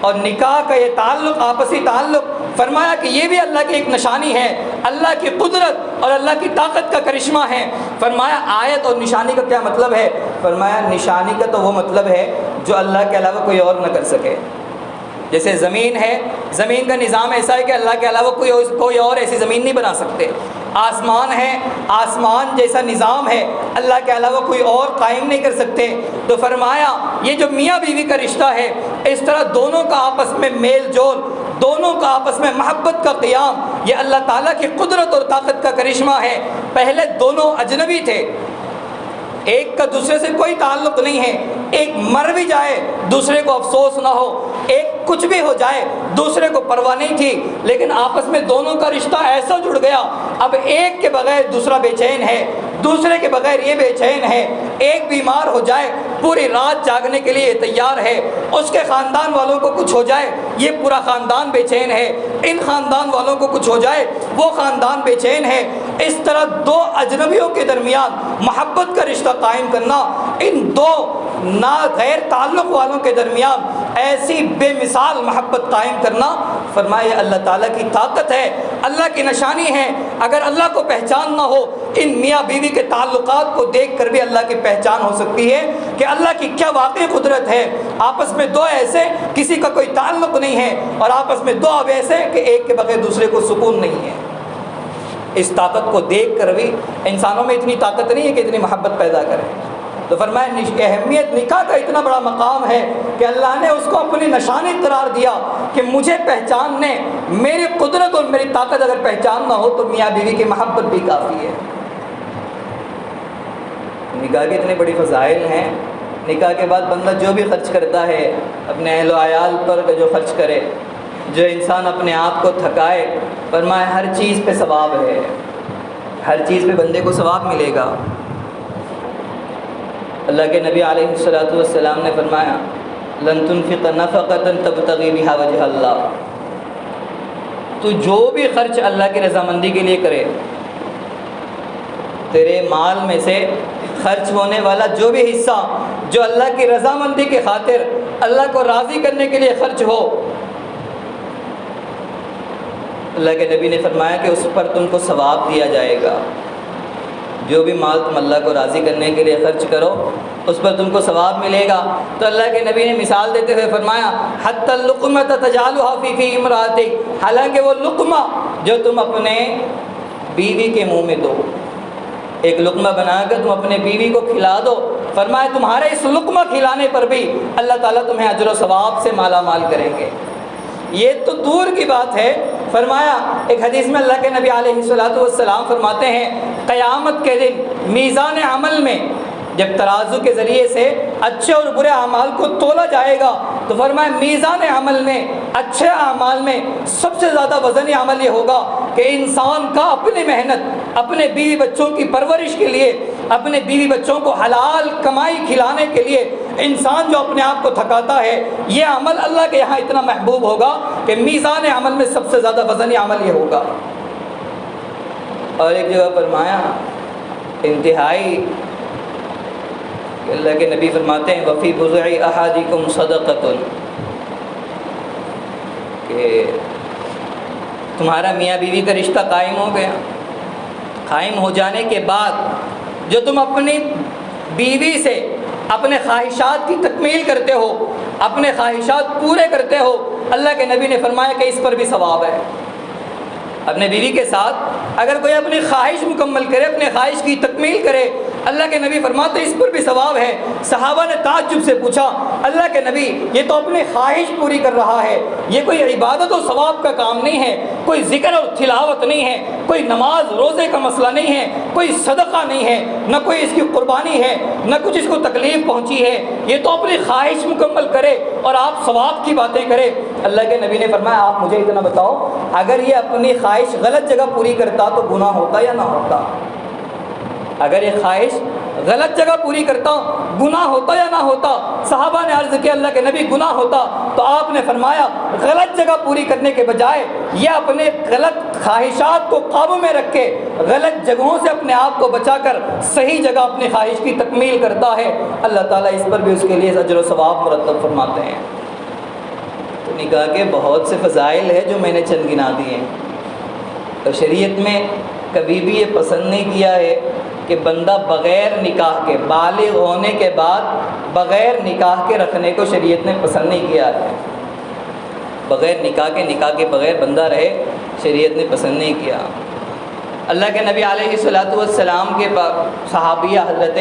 اور نکاح کا یہ تعلق، آپسی تعلق، فرمایا کہ یہ بھی اللہ کی ایک نشانی ہے، اللہ کی قدرت اور اللہ کی طاقت کا کرشمہ ہے۔ فرمایا آیت اور نشانی کا کیا مطلب ہے؟ فرمایا نشانی کا تو وہ مطلب ہے جو اللہ کے علاوہ کوئی اور نہ کر سکے۔ جیسے زمین ہے، زمین کا نظام ایسا ہے کہ اللہ کے علاوہ کوئی اور ایسی زمین نہیں بنا سکتے۔ آسمان ہے، آسمان جیسا نظام ہے، اللہ کے علاوہ کوئی اور قائم نہیں کر سکتے۔ تو فرمایا یہ جو میاں بیوی کا رشتہ ہے، اس طرح دونوں کا آپس میں میل جول، دونوں کا آپس میں محبت کا قیام، یہ اللہ تعالیٰ کی قدرت اور طاقت کا کرشمہ ہے۔ پہلے دونوں اجنبی تھے، ایک کا دوسرے سے کوئی تعلق نہیں ہے، ایک مر بھی جائے دوسرے کو افسوس نہ ہو، ایک کچھ بھی ہو جائے دوسرے کو پرواہ نہیں تھی، لیکن آپس میں دونوں کا رشتہ ایسا جڑ گیا، اب ایک کے بغیر دوسرا بے چین ہے، دوسرے کے بغیر یہ بے چین ہے، ایک بیمار ہو جائے پوری رات جاگنے کے لیے تیار ہے، اس کے خاندان والوں کو کچھ ہو جائے یہ پورا خاندان بے چین ہے، ان خاندان والوں کو کچھ ہو جائے وہ خاندان بے چین ہے۔ اس طرح دو اجنبیوں کے درمیان محبت کا رشتہ قائم کرنا، ان دو غیر تعلق والوں کے درمیان ایسی بے مثال محبت قائم کرنا، فرمایا اللہ تعالیٰ کی طاقت ہے، اللہ کی نشانی ہے۔ اگر اللہ کو پہچان نہ ہو، ان میاں بیوی کے تعلقات کو دیکھ کر بھی اللہ کی پہچان ہو سکتی ہے کہ اللہ کی کیا واقعی قدرت ہے۔ آپس میں دو ایسے کسی کا کوئی تعلق نہیں ہے، اور آپس میں دو اب ایسے کہ ایک کے بغیر دوسرے کو سکون نہیں ہے۔ اس طاقت کو دیکھ کر بھی انسانوں میں اتنی طاقت نہیں ہے کہ اتنی محبت پیدا کرے۔ تو فرمایا اہمیت نکاح کا اتنا بڑا مقام ہے کہ اللہ نے اس کو اپنی نشانی قرار دیا کہ مجھے پہچاننے، میری قدرت اور میری طاقت اگر پہچان نہ ہو تو میاں بیوی کی محبت بھی کافی ہے۔ نکاح کی اتنی بڑی فضائل ہیں، نکاح کے بعد بندہ جو بھی خرچ کرتا ہے اپنے اہل و عیال پر جو خرچ کرے، جو انسان اپنے آپ کو تھکائے، فرمایا ہر چیز پہ ثواب ہے، ہر چیز پہ بندے کو ثواب ملے گا۔ اللہ کے نبی علیہ الصلوۃ والسلام نے فرمایا لن تنفق نفقۃ تبتغی بها وجہ اللہ، تو جو بھی خرچ اللہ کی رضامندی کے لیے کرے، تیرے مال میں سے خرچ ہونے والا جو بھی حصہ جو اللہ کی رضامندی کی خاطر اللہ کو راضی کرنے کے لیے خرچ ہو، اللہ کے نبی نے فرمایا کہ اس پر تم کو ثواب دیا جائے گا۔ جو بھی مال تم اللہ کو راضی کرنے کے لیے خرچ کرو اس پر تم کو ثواب ملے گا۔ تو اللہ کے نبی نے مثال دیتے ہوئے فرمایا حتی اللقمۃ تجعلها فی امرأتک، حالانکہ وہ لقمہ جو تم اپنے بیوی کے منہ میں دو، ایک لقمہ بنا کر تم اپنے بیوی کو کھلا دو، فرمایا تمہارے اس لقمہ کھلانے پر بھی اللہ تعالیٰ تمہیں اجر و ثواب سے مالا مال کریں گے۔ یہ تو دور کی بات ہے، فرمایا ایک حدیث میں اللہ کے نبی علیہ الصلوۃ والسلام فرماتے ہیں قیامت کے دن میزان عمل میں جب ترازو کے ذریعے سے اچھے اور برے اعمال کو تولا جائے گا تو فرمایا میزان عمل میں اچھے اعمال میں سب سے زیادہ وزنی عمل یہ ہوگا کہ انسان کا اپنی محنت، اپنے بیوی بچوں کی پرورش کے لیے، اپنے بیوی بچوں کو حلال کمائی کھلانے کے لیے انسان جو اپنے آپ کو تھکاتا ہے، یہ عمل اللہ کے یہاں اتنا محبوب ہوگا کہ میزان عمل میں سب سے زیادہ وزنی عمل یہ ہوگا۔ اور ایک جگہ فرمایا انتہائی، اللہ کے نبی فرماتے ہیں وفی بضع احدکم صدقۃ، کہ تمہارا میاں بیوی کا رشتہ قائم ہو گیا، قائم ہو جانے کے بعد جو تم اپنی بیوی سے اپنے خواہشات کی تکمیل کرتے ہو، اپنے خواہشات پورے کرتے ہو، اللہ کے نبی نے فرمایا کہ اس پر بھی ثواب ہے۔ اپنے بیوی کے ساتھ اگر کوئی اپنی خواہش مکمل کرے، اپنے خواہش کی تکمیل کرے، اللہ کے نبی فرماتے ہیں اس پر بھی ثواب ہے۔ صحابہ نے تعجب سے پوچھا اللہ کے نبی یہ تو اپنی خواہش پوری کر رہا ہے، یہ کوئی عبادت و ثواب کا کام نہیں ہے، کوئی ذکر اور تلاوت نہیں ہے، کوئی نماز روزے کا مسئلہ نہیں ہے، کوئی صدقہ نہیں ہے، نہ کوئی اس کی قربانی ہے، نہ کچھ اس کو تکلیف پہنچی ہے، یہ تو اپنی خواہش مکمل کرے اور آپ ثواب کی باتیں کرے۔ اللہ کے نبی نے فرمایا آپ مجھے اتنا بتاؤ اگر یہ اپنی خواہش غلط جگہ پوری کرتا تو گناہ ہوتا یا نہ ہوتا؟ اگر یہ خواہش غلط جگہ پوری کرتا ہوں گناہ ہوتا یا نہ ہوتا؟ صحابہ نے عرض کیا اللہ کے نبی گناہ ہوتا، تو آپ نے فرمایا غلط جگہ پوری کرنے کے بجائے یہ اپنے غلط خواہشات کو قابو میں رکھ کے غلط جگہوں سے اپنے آپ کو بچا کر صحیح جگہ اپنی خواہش کی تکمیل کرتا ہے، اللہ تعالیٰ اس پر بھی اس کے لیے اجر و ثواب مرتب فرماتے ہیں۔ تو نکاح کے بہت سے فضائل ہیں جو میں نے چند گنا دیے ہیں، تو شریعت میں کبھی بھی یہ پسند نہیں کیا ہے کہ بندہ بغیر نکاح کے، بالغ ہونے کے بعد بغیر نکاح کے رکھنے کو شریعت نے پسند نہیں کیا ہے۔ بغیر نکاح کے بغیر بندہ رہے، شریعت نے پسند نہیں کیا۔ اللہ کے نبی علیہ الصلوۃ والسلام کے صحابیہ حضرت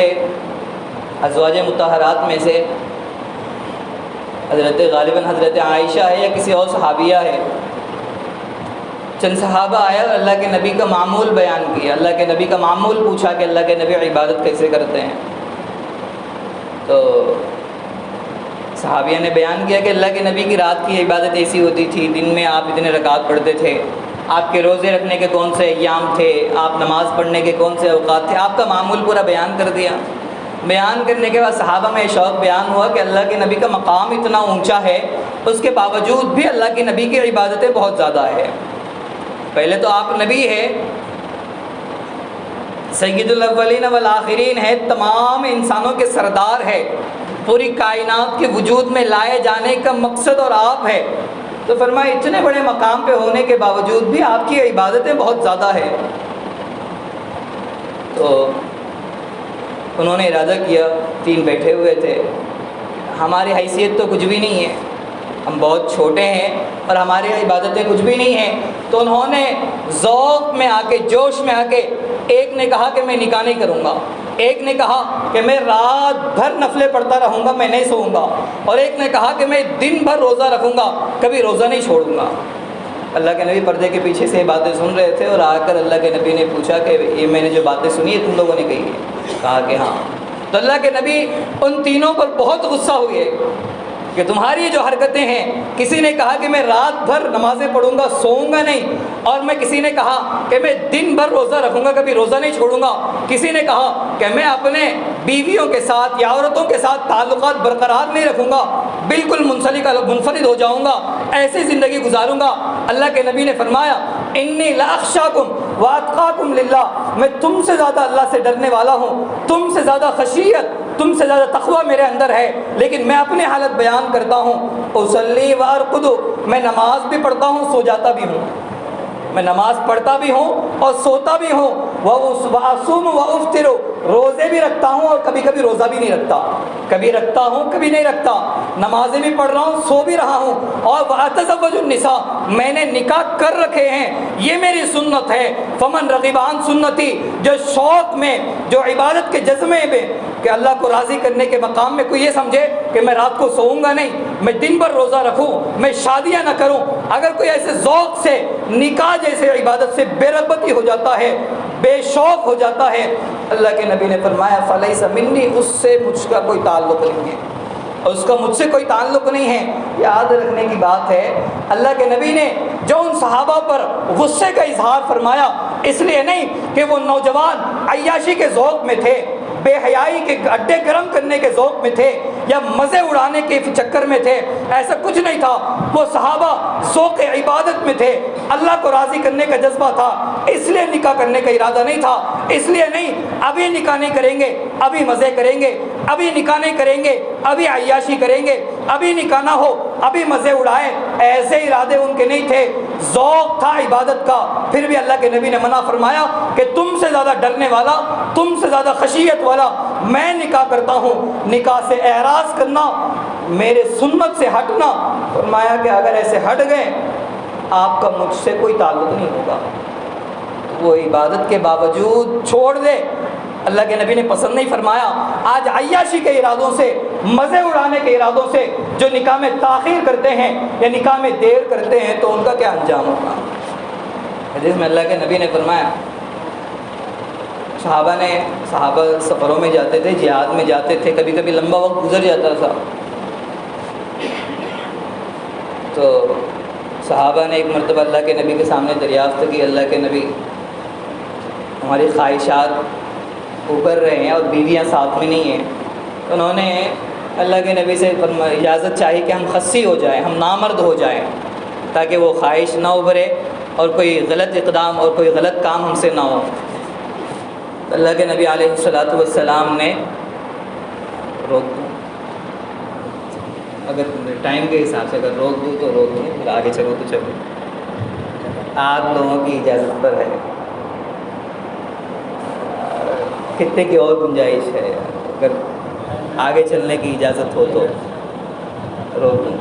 ازواج مطہرات میں سے غالباً حضرت عائشہ ہے یا کسی اور صحابیہ ہے، چند صحابہ آیا اور اللہ کے نبی کا معمول بیان کیا، اللہ کے نبی کا معمول پوچھا کہ اللہ کے نبی عبادت کیسے کرتے ہیں؟ تو صحابیہ نے بیان کیا کہ اللہ کے نبی کی رات کی عبادت ایسی ہوتی تھی، دن میں آپ اتنے رکعات پڑھتے تھے، آپ کے روزے رکھنے کے کون سے ایام تھے، آپ نماز پڑھنے کے کون سے اوقات تھے، آپ کا معمول پورا بیان کر دیا۔ بیان کرنے کے بعد صحابہ میں شوق بیان ہوا کہ اللہ کے نبی کا مقام اتنا اونچا ہے، اس کے باوجود بھی اللہ کے نبی کی عبادتیں بہت زیادہ ہے۔ پہلے تو آپ نبی ہے، سید الاولین والآخرین ہے، تمام انسانوں کے سردار ہے، پوری کائنات کے وجود میں لائے جانے کا مقصد اور آپ ہے، تو فرمایا اتنے بڑے مقام پہ ہونے کے باوجود بھی آپ کی عبادتیں بہت زیادہ ہے۔ تو انہوں نے ارادہ کیا، تین بیٹھے ہوئے تھے، ہماری حیثیت تو کچھ بھی نہیں ہے، ہم بہت چھوٹے ہیں اور ہماری عبادتیں کچھ بھی نہیں ہیں، تو انہوں نے ذوق میں آ کے، جوش میں آ کے، ایک نے کہا کہ میں نکاح نہیں کروں گا، ایک نے کہا کہ میں رات بھر نفلیں پڑھتا رہوں گا، میں نہیں سوؤں گا، اور ایک نے کہا کہ میں دن بھر روزہ رکھوں گا، کبھی روزہ نہیں چھوڑوں گا۔ اللہ کے نبی پردے کے پیچھے سے یہ باتیں سن رہے تھے، اور آ کر اللہ کے نبی نے پوچھا کہ یہ میں نے جو باتیں سنی ہے تم لوگوں نے کہی ہے؟ کہا کہ ہاں۔ تو اللہ کے نبی ان تینوں پر بہت غصہ ہوئے کہ تمہاری جو حرکتیں ہیں، کسی نے کہا کہ میں رات بھر نمازیں پڑھوں گا، سوؤں گا نہیں، اور میں کسی نے کہا کہ میں دن بھر روزہ رکھوں گا، کبھی روزہ نہیں چھوڑوں گا، کسی نے کہا کہ میں اپنے بیویوں کے ساتھ یا عورتوں کے ساتھ تعلقات برقرار نہیں رکھوں گا، بالکل منفرد ہو جاؤں گا، ایسی زندگی گزاروں گا۔ اللہ کے نبی نے فرمایا انی لاخشاکم واتقاکم للہ، میں تم سے زیادہ اللہ سے ڈرنے والا ہوں، تم سے زیادہ خشیت، تم سے زیادہ تقوی میرے اندر ہے، لیکن میں اپنی حالت بیان کرتا ہوں، اصلی وارقد، میں نماز بھی پڑھتا ہوں، سو جاتا بھی ہوں، میں نماز پڑھتا بھی ہوں اور سوتا بھی ہوں، وَأَصُومُ وَأُفْطِرُ، روزے بھی رکھتا ہوں اور کبھی کبھی روزہ بھی نہیں رکھتا، کبھی رکھتا ہوں کبھی نہیں رکھتا، نمازیں بھی پڑھ رہا ہوں، سو بھی رہا ہوں، اور وَأَتَزَوَّجُ النِّسَاء، میں نے نکاح کر رکھے ہیں، یہ میری سنت ہے۔ فَمَن رَغِبَ عَن سُنَّتِي، جو شوق میں، جو عبادت کے جذبے میں کہ اللہ کو راضی کرنے کے مقام میں کوئی یہ سمجھے کہ میں رات کو سوؤں گا نہیں، میں دن بھر روزہ رکھوں، میں شادیاں نہ کروں، اگر کوئی ایسے ذوق سے نکاح جیسے عبادت سے بے رغبتی ہو جاتا ہے، بے شوق ہو جاتا ہے، اللہ کے نبی نے فرمایا فَلَيْسَ مِنِّي، اس سے مجھ کا کوئی تعلق نہیں ہے، اور اس کا مجھ سے کوئی تعلق نہیں ہے۔ یاد رکھنے کی بات ہے، اللہ کے نبی نے جو ان صحابہ پر غصے کا اظہار فرمایا، اس لیے نہیں کہ وہ نوجوان عیاشی کے ذوق میں تھے، بے حیائی کے اڈے گرم کرنے کے ذوق میں تھے، یا مزے اڑانے کے چکر میں تھے، ایسا کچھ نہیں تھا۔ وہ صحابہ ذوق عبادت میں تھے، اللہ کو راضی کرنے کا جذبہ تھا، اس لیے نکاح کرنے کا ارادہ نہیں تھا، اس لیے نہیں ابھی نکاح نہیں کریں گے، ابھی مزے کریں گے، ابھی نکاح نہیں کریں گے، ابھی عیاشی کریں گے، ابھی نکاح نہ ہو، ابھی مزے اڑائے، ایسے ارادے ان کے نہیں تھے، ذوق تھا عبادت کا۔ پھر بھی اللہ کے نبی نے منع فرمایا کہ تم سے زیادہ ڈرنے والا، تم سے زیادہ خشیت والا میں نکاح کرتا ہوں، نکاح سے اعراض کرنا، میرے سنت سے ہٹنا، فرمایا کہ اگر ایسے ہٹ گئے آپ کا مجھ سے کوئی تعلق نہیں ہوگا، وہ عبادت کے باوجود چھوڑ دے، اللہ کے نبی نے پسند نہیں فرمایا۔ آج عیاشی کے ارادوں سے، مزے اڑانے کے ارادوں سے جو نکاح میں تاخیر کرتے ہیں یا نکاح میں دیر کرتے ہیں، تو ان کا کیا انجام ہوگا؟ حدیث میں اللہ کے نبی نے فرمایا، صحابہ سفروں میں جاتے تھے، جہاد میں جاتے تھے، کبھی کبھی لمبا وقت گزر جاتا تھا، تو صحابہ نے ایک مرتبہ اللہ کے نبی کے سامنے دریافت کی، اللہ کے نبی ہماری خواہشات ابھر رہے ہیں اور بیویاں ساتھ میں نہیں ہیں، تو انہوں نے اللہ کے نبی سے اجازت چاہی کہ ہم خصی ہو جائیں، ہم نامرد ہو جائیں، تاکہ وہ خواہش نہ ابھرے اور کوئی غلط اقدام اور کوئی غلط کام ہم سے نہ ہو۔ اللہ کے نبی علیہ الصلوۃ والسلام نے روک دوں، اگر ٹائم کے حساب سے اگر روک دوں تو روک دوں، پھر آگے چلو تو چلو، آپ لوگوں کی اجازت پر ہے، کتنے کی اور گنجائش ہے، اگر آگے چلنے کی اجازت ہو تو روک دوں۔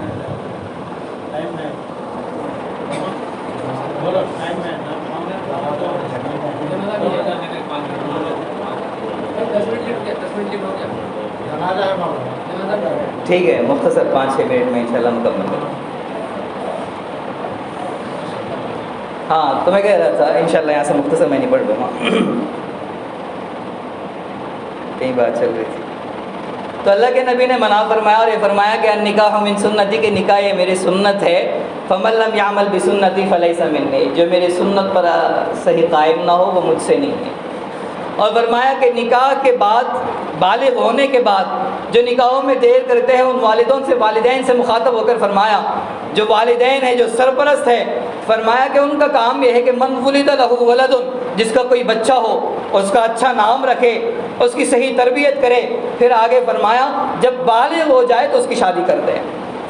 ٹھیک ہے، مختصر 5-6 منٹ میں انشاءاللہ مکمل کروں۔ ہاں تو میں کہہ رہا تھا انشاءاللہ یہاں سے مختصر میں نہیں پڑھ لوں گا، کئی بات چل رہی تھی۔ تو اللہ کے نبی نے منع فرمایا اور یہ فرمایا کہ النکاح من سنتی، کہ نکاح یہ میری سنت ہے، فمن لم یعمل بسنتی فلیس منی، جو میری سنت پر صحیح قائم نہ ہو وہ مجھ سے نہیں ہے۔ اور فرمایا کہ نکاح کے بعد، بالغ ہونے کے بعد جو نکاحوں میں دیر کرتے ہیں ان والدین سے مخاطب ہو کر فرمایا، جو والدین ہیں، جو سرپرست ہے، فرمایا کہ ان کا کام یہ ہے کہ من ولد لہ ولد، جس کا کوئی بچہ ہو اس کا اچھا نام رکھے، اس کی صحیح تربیت کرے، پھر آگے فرمایا جب بالغ ہو جائے تو اس کی شادی کر دے،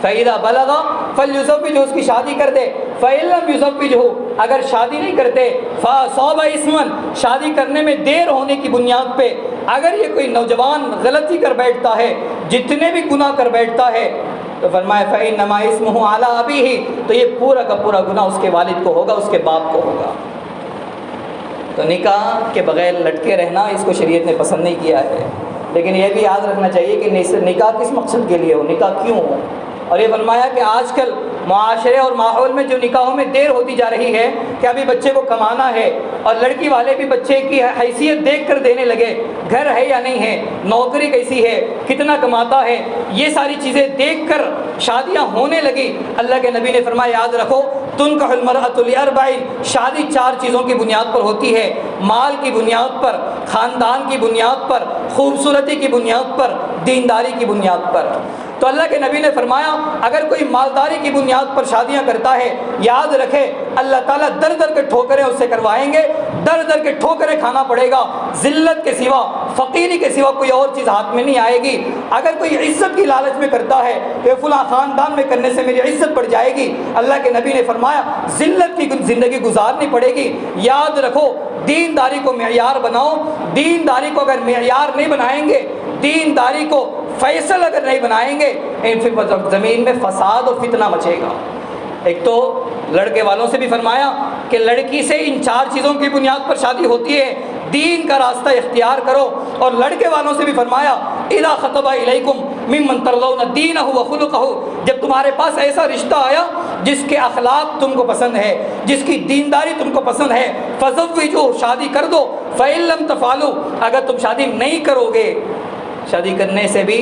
فَإِذَا بَلَغَ فَلْيُزَوِّجْهُ، اس کی شادی کر دے، فَإِن لَّمْ يُزَوِّجْهُ، اگر شادی نہیں کرتے، فَأَصَابَ إِثْمًا، شادی کرنے میں دیر ہونے کی بنیاد پہ اگر یہ کوئی نوجوان غلطی کر بیٹھتا ہے، جتنے بھی گناہ کر بیٹھتا ہے، تو فرمایا فَإِنَّمَا إِثْمُهُ عَلَىٰ أَبِيهِ، تو یہ پورا کا پورا گناہ اس کے والد کو ہوگا، اس کے باپ کو ہوگا۔ تو نکاح کے بغیر لٹکے رہنا اس کو شریعت نے پسند نہیں کیا ہے، لیکن یہ بھی یاد رکھنا چاہیے کہ نکاح کس مقصد کے لیے ہو، نکاح کیوں ہو۔ اور یہ فرمایا کہ آج کل معاشرے اور ماحول میں جو نکاحوں میں دیر ہوتی جا رہی ہے کہ ابھی بچے کو کمانا ہے، اور لڑکی والے بھی بچے کی حیثیت دیکھ کر دینے لگے، گھر ہے یا نہیں ہے، نوکری کیسی ہے، کتنا کماتا ہے، یہ ساری چیزیں دیکھ کر شادیاں ہونے لگی۔ اللہ کے نبی نے فرمایا یاد رکھو تنکح المرأة لأربع، شادی 4 چیزوں کی بنیاد پر ہوتی ہے، مال کی بنیاد پر، خاندان کی بنیاد پر، خوبصورتی کی بنیاد پر، دینداری کی بنیاد پر۔ تو اللہ کے نبی نے فرمایا اگر کوئی مالداری کی بنیاد پر شادیاں کرتا ہے، یاد رکھے اللہ تعالیٰ در در کے ٹھوکریں اس سے کروائیں گے، در در کے ٹھوکریں کھانا پڑے گا، ذلت کے سوا، فقیری کے سوا کوئی اور چیز ہاتھ میں نہیں آئے گی۔ اگر کوئی عزت کی لالچ میں کرتا ہے کہ فلاں خاندان میں کرنے سے میری عزت بڑھ جائے گی، اللہ کے نبی نے فرمایا ذلت کی زندگی گزارنی پڑے گی۔ یاد رکھو دینداری کو معیار بناؤ، دینداری کو اگر معیار نہیں بنائیں گے، دینداری کو فیصل اگر نہیں بنائیں گے، پھر زمین میں فساد اور فتنہ مچے گا۔ ایک تو لڑکے والوں سے بھی فرمایا کہ لڑکی سے ان 4 چیزوں کی بنیاد پر شادی ہوتی ہے، دین کا راستہ اختیار کرو، اور لڑکے والوں سے بھی فرمایا اذا خطب الیکم ممن ترضون دینہ وخلقہ، جب تمہارے پاس ایسا رشتہ آیا جس کے اخلاق تم کو پسند ہے، جس کی دینداری تم کو پسند ہے، فزوجوہ، شادی کر دو، فإن لم تفعلوا، اگر تم شادی نہیں کرو گے، شادی کرنے سے بھی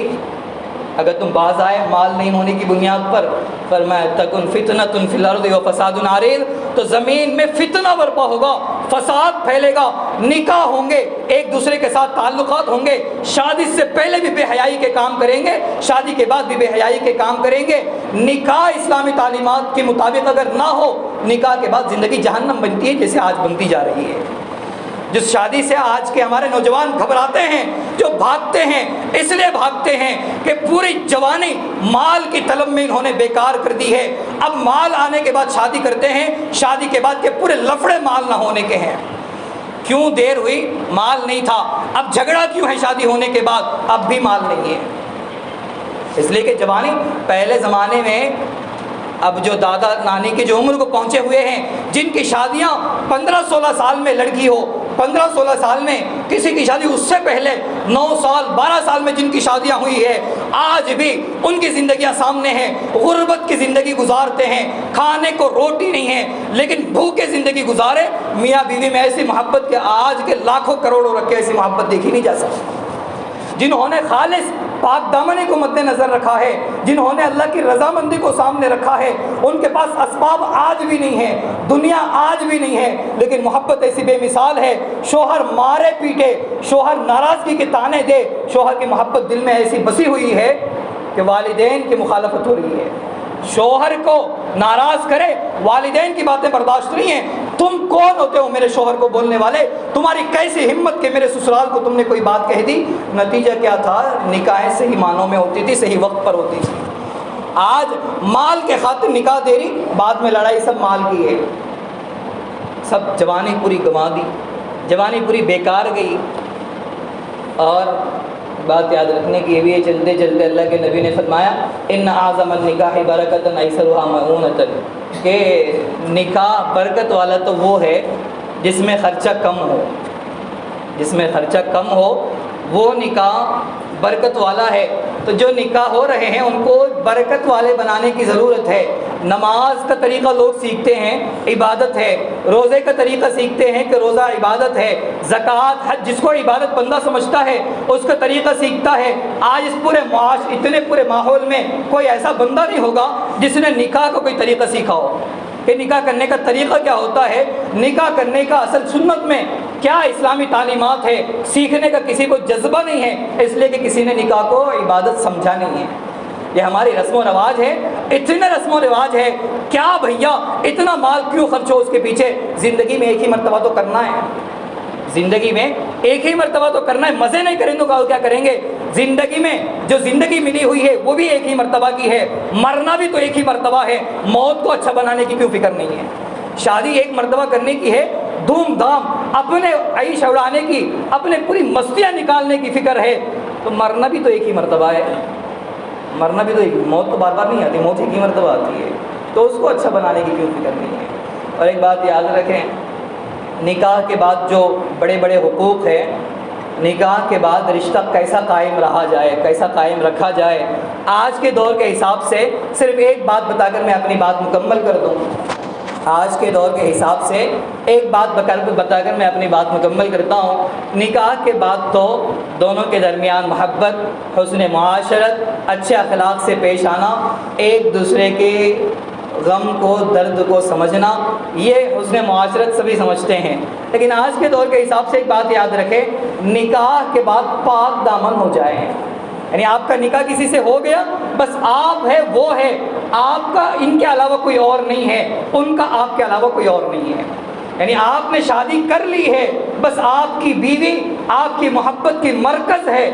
اگر تم باز آئے مال نہیں ہونے کی بنیاد پر، فرمایا تکن فتنۃ فی الارض وفساد عریض، تو زمین میں فتنہ برپا ہوگا، فساد پھیلے گا، نکاح ہوں گے، ایک دوسرے کے ساتھ تعلقات ہوں گے، شادی سے پہلے بھی بے حیائی کے کام کریں گے، شادی کے بعد بھی بے حیائی کے کام کریں گے۔ نکاح اسلامی تعلیمات کے مطابق اگر نہ ہو، نکاح کے بعد زندگی جہنم بنتی ہے جیسے آج بنتی جا رہی ہے۔ جس شادی سے آج کے ہمارے نوجوان گھبراتے ہیں، جو بھاگتے ہیں، اس لیے بھاگتے ہیں کہ پوری جوانی مال کی طلب میں انہوں نے بیکار کر دی ہے، اب مال آنے کے بعد شادی کرتے ہیں، شادی کے بعد کے پورے لفڑے مال نہ ہونے کے ہیں۔ کیوں دیر ہوئی؟ مال نہیں تھا۔ اب جھگڑا کیوں ہے شادی ہونے کے بعد؟ اب بھی مال نہیں ہے۔ اس لیے کہ جوانی پہلے زمانے میں، اب جو دادا نانی کی جو عمر کو پہنچے ہوئے ہیں، جن کی شادیاں 15-16 سال میں لڑکی ہو، 15-16 سال میں کسی کی شادی، اس سے پہلے 9 سال 12 سال میں جن کی شادیاں ہوئی ہے، آج بھی ان کی زندگیاں سامنے ہیں، غربت کی زندگی گزارتے ہیں، کھانے کو روٹی نہیں ہے لیکن بھوکے زندگی گزارے، میاں بیوی میں ایسی محبت کہ آج کے لاکھوں کروڑوں رکھ کے ایسی محبت دیکھی نہیں جا سکتی۔ جنہوں نے خالص پاک دامنی کو مد نظر رکھا ہے، جنہوں نے اللہ کی رضامندی کو سامنے رکھا ہے، ان کے پاس اسباب آج بھی نہیں ہے، دنیا آج بھی نہیں ہے، لیکن محبت ایسی بے مثال ہے، شوہر مارے پیٹے، شوہر ناراضگی کے تانے دے، شوہر کی محبت دل میں ایسی بسی ہوئی ہے کہ والدین کی مخالفت ہو رہی ہے، شوہر کو ناراض کرے، والدین کی باتیں برداشت نہیں ہیں۔ تم کون ہوتے ہو میرے شوہر کو بولنے والے؟ تمہاری کیسی ہمت کہ میرے سسرال کو تم نے کوئی بات کہہ دی؟ نتیجہ کیا تھا؟ نکاحیں صحیح معنوں میں ہوتی تھی، صحیح وقت پر ہوتی تھی۔ آج مال کے خاطر نکاح دے رہی، بعد میں لڑائی سب مال کی ہے، سب جوانی پوری گنوا دی، جوانی پوری بیکار گئی۔ اور بات یاد رکھنے کی یہ بھی ہے، چلتے چلتے اللہ کے نبی نے فرمایا ان اعظم النکاح برکۃ ایسرھا مؤونۃ، کہ نکاح برکت والا تو وہ ہے جس میں خرچہ کم ہو، جس میں خرچہ کم ہو وہ نکاح برکت والا ہے۔ تو جو نکاح ہو رہے ہیں ان کو برکت والے بنانے کی ضرورت ہے۔ نماز کا طریقہ لوگ سیکھتے ہیں، عبادت ہے، روزے کا طریقہ سیکھتے ہیں کہ روزہ عبادت ہے، زکوٰۃ حج جس کو عبادت بندہ سمجھتا ہے اس کا طریقہ سیکھتا ہے۔ آج اس پورے اتنے پورے ماحول میں کوئی ایسا بندہ نہیں ہوگا جس نے نکاح کا کوئی طریقہ سیکھا ہو کہ نکاح کرنے کا طریقہ کیا ہوتا ہے، نکاح کرنے کا اصل سنت میں کیا اسلامی تعلیمات ہے، سیکھنے کا کسی کو جذبہ نہیں ہے، اس لیے کہ کسی نے نکاح کو عبادت سمجھا نہیں ہے۔ یہ ہماری رسم و رواج ہے، اتنے رسم و رواج ہے، کیا بھیا اتنا مال کیوں خرچ ہو اس کے پیچھے؟ زندگی میں ایک ہی مرتبہ تو کرنا ہے، زندگی میں ایک ہی مرتبہ تو کرنا ہے، مزے نہیں کریں تو کیا کریں گے؟ زندگی میں جو زندگی ملی ہوئی ہے وہ بھی ایک ہی مرتبہ کی ہے، مرنا بھی تو ایک ہی مرتبہ ہے، موت کو اچھا بنانے کی کیوں فکر نہیں ہے؟ شادی ایک مرتبہ کرنے کی ہے، دھوم دھام اپنے عیش اڑانے کی، اپنے پوری مستیاں نکالنے کی فکر ہے، تو مرنا بھی تو ایک ہی مرتبہ ہے، مرنا بھی تو ایک، موت تو بار بار نہیں آتی، موت ایک ہی مرتبہ آتی ہے، تو اس کو اچھا بنانے کی کیوں فکر نہیں ہے؟ اور ایک بات یاد رکھیں، نکاح کے بعد جو بڑے بڑے حقوق ہیں، نکاح کے بعد رشتہ کیسا قائم رہا جائے، کیسا قائم رکھا جائے، آج کے دور کے حساب سے صرف ایک بات بتا کر میں اپنی بات مکمل کر دوں۔ آج کے دور کے حساب سے ایک بات بتا کر میں اپنی بات مکمل کرتا ہوں۔ نکاح کے بعد تو دونوں کے درمیان محبت، حسن معاشرت، اچھے اخلاق سے پیش آنا، ایک دوسرے کے غم کو، درد کو سمجھنا، یہ حسن معاشرت سبھی سمجھتے ہیں، لیکن آج کے دور کے حساب سے ایک بات یاد رکھیں، نکاح کے بعد پاک دامن ہو جائیں، یعنی آپ کا نکاح کسی سے ہو گیا، بس آپ ہے وہ ہے، آپ کا ان کے علاوہ کوئی اور نہیں ہے، ان کا آپ کے علاوہ کوئی اور نہیں ہے، یعنی آپ نے شادی کر لی ہے، بس آپ کی بیوی آپ کی محبت کی مرکز ہے،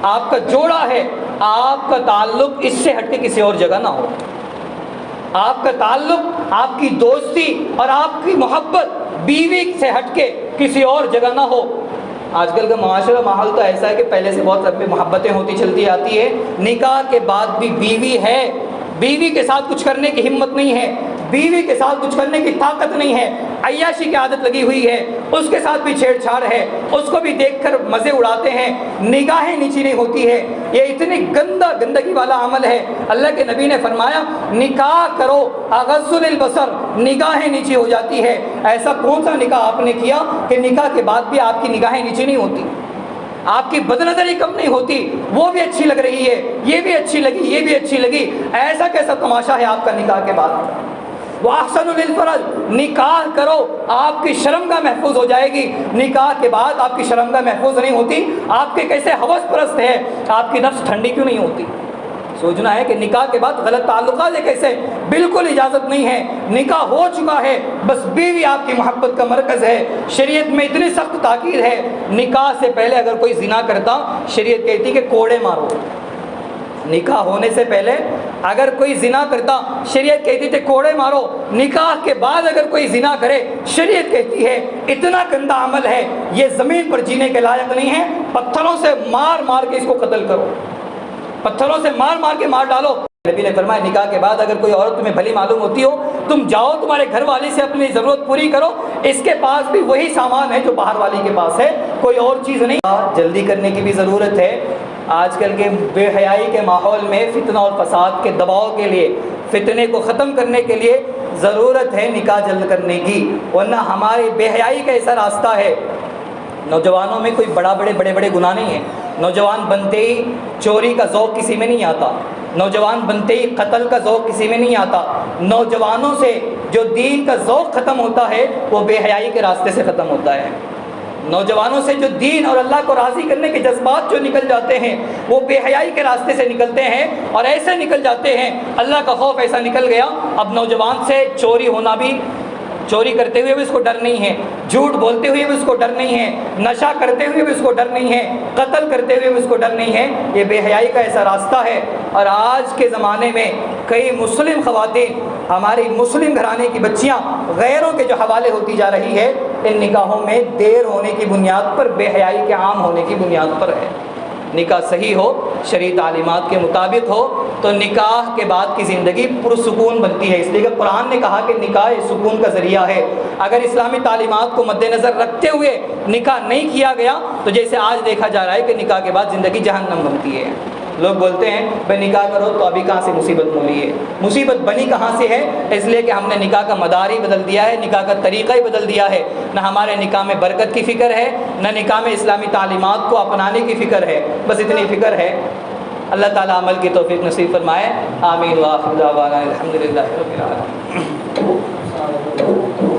آپ کا جوڑا ہے، آپ کا تعلق اس سے ہٹ کے کسی اور جگہ نہ ہو، آپ کا تعلق، آپ کی دوستی اور آپ کی محبت بیوی سے ہٹ کے کسی اور جگہ نہ ہو۔ آج کل کا معاشرہ ماحول تو ایسا ہے کہ پہلے سے بہت لمبی محبتیں ہوتی چلتی آتی ہے، نکاح کے بعد بھی بیوی ہے، بیوی کے ساتھ کچھ کرنے کی ہمت نہیں ہے، بیوی کے ساتھ کچھ کرنے کی طاقت نہیں ہے، عیاشی کی عادت لگی ہوئی ہے، اس کے ساتھ بھی چھیڑ چھاڑ ہے، اس کو بھی دیکھ کر مزے اڑاتے ہیں، نگاہیں نیچی نہیں ہوتی ہے، یہ اتنی گندگی والا عمل ہے۔ اللہ کے نبی نے فرمایا نکاح کرو اغض للبصر، نگاہیں نیچی ہو جاتی ہے۔ ایسا کون سا نکاح آپ نے کیا کہ نکاح کے بعد بھی آپ کی نگاہیں نیچی نہیں ہوتی، آپ کی بد نظری کم نہیں ہوتی، وہ بھی اچھی لگ رہی ہے، یہ بھی اچھی لگی، یہ بھی اچھی لگی؟ ایسا کیسا تماشا ہے آپ کا نکاح کے بعد؟ وَأَحْسَنُ لِلْفَرْجِ، نکاح کرو، آپ کی شرمگاہ محفوظ ہو جائے گی۔ نکاح کے بعد آپ کی شرمگاہ محفوظ نہیں ہوتی، آپ کے کیسے ہوس پرست ہے، آپ کی نفس ٹھنڈی کیوں نہیں ہوتی؟ سوچنا ہے کہ نکاح کے بعد غلط تعلقات ہے کیسے، بالکل اجازت نہیں ہے، نکاح ہو چکا ہے، بس بیوی آپ کی محبت کا مرکز ہے۔ شریعت میں اتنی سخت تاکید ہے، نکاح سے پہلے اگر کوئی زنا کرتا، شریعت کہتی کہ کوڑے مارو۔ نکاح ہونے سے پہلے اگر کوئی زنا کرتا، شریعت کہتی تھی کوڑے مارو۔ نکاح کے بعد اگر کوئی زنا کرے، شریعت کہتی ہے اتنا گندا عمل ہے، یہ زمین پر جینے کے لائق نہیں ہے، پتھروں سے مار مار کے اس کو قتل کرو، پتھروں سے مار مار کے مار ڈالو۔ نبی نے فرمایا نکاح کے بعد اگر کوئی عورت تمہیں بھلی معلوم ہوتی ہو، تم جاؤ تمہارے گھر والی سے اپنی ضرورت پوری کرو، اس کے پاس بھی وہی سامان ہے جو باہر والی کے پاس ہے، کوئی اور چیز نہیں۔ جلدی کرنے کی بھی ضرورت ہے۔ آج کل کے بے حیائی کے ماحول میں فتنہ اور فساد کے دباؤ کے لیے، فتنے کو ختم کرنے کے لیے ضرورت ہے نکاح جلد کرنے کی، ورنہ ہمارے بے حیائی کا ایسا راستہ ہے۔ نوجوانوں میں کوئی بڑے بڑے گناہ نہیں ہیں، نوجوان بنتے ہی چوری کا ذوق کسی میں نہیں آتا، نوجوان بنتے ہی قتل کا ذوق کسی میں نہیں آتا۔ نوجوانوں سے جو دین کا ذوق ختم ہوتا ہے وہ بے حیائی کے راستے سے ختم ہوتا ہے۔ نوجوانوں سے جو دین اور اللہ کو راضی کرنے کے جذبات جو نکل جاتے ہیں وہ بے حیائی کے راستے سے نکلتے ہیں، اور ایسے نکل جاتے ہیں، اللہ کا خوف ایسا نکل گیا، اب نوجوان سے چوری ہونا بھی، چوری کرتے ہوئے بھی اس کو ڈر نہیں ہے، جھوٹ بولتے ہوئے بھی اس کو ڈر نہیں ہے، نشہ کرتے ہوئے بھی اس کو ڈر نہیں ہے، قتل کرتے ہوئے بھی اس کو ڈر نہیں ہے۔ یہ بے حیائی کا ایسا راستہ ہے۔ اور آج کے زمانے میں کئی مسلم خواتین، ہماری مسلم گھرانے کی بچیاں غیروں کے جو حوالے ہوتی جا رہی ہے، ان نکاحوں میں دیر ہونے کی بنیاد پر، بے حیائی کے عام ہونے کی بنیاد پر ہے۔ نکاح صحیح ہو، شرعی تعلیمات کے مطابق ہو، تو نکاح کے بعد کی زندگی پرسکون بنتی ہے، اس لیے کہ قرآن نے کہا کہ نکاح سکون کا ذریعہ ہے۔ اگر اسلامی تعلیمات کو مد نظر رکھتے ہوئے نکاح نہیں کیا گیا تو جیسے آج دیکھا جا رہا ہے کہ نکاح کے بعد زندگی جہنم بنتی ہے۔ لوگ بولتے ہیں بھائی نکاح کرو تو ابھی کہاں سے مصیبت مولی ہے؟ مصیبت بنی کہاں سے ہے؟ اس لیے کہ ہم نے نکاح کا مدار ہی بدل دیا ہے، نکاح کا طریقہ ہی بدل دیا ہے۔ نہ ہمارے نکاح میں برکت کی فکر ہے، نہ نکاح میں اسلامی تعلیمات کو اپنانے کی فکر ہے، بس اتنی فکر ہے۔ اللہ تعالیٰ عمل کی توفیق نصیب فرمائے، آمین وآخر دعوانا الحمدللہ رب العالمین۔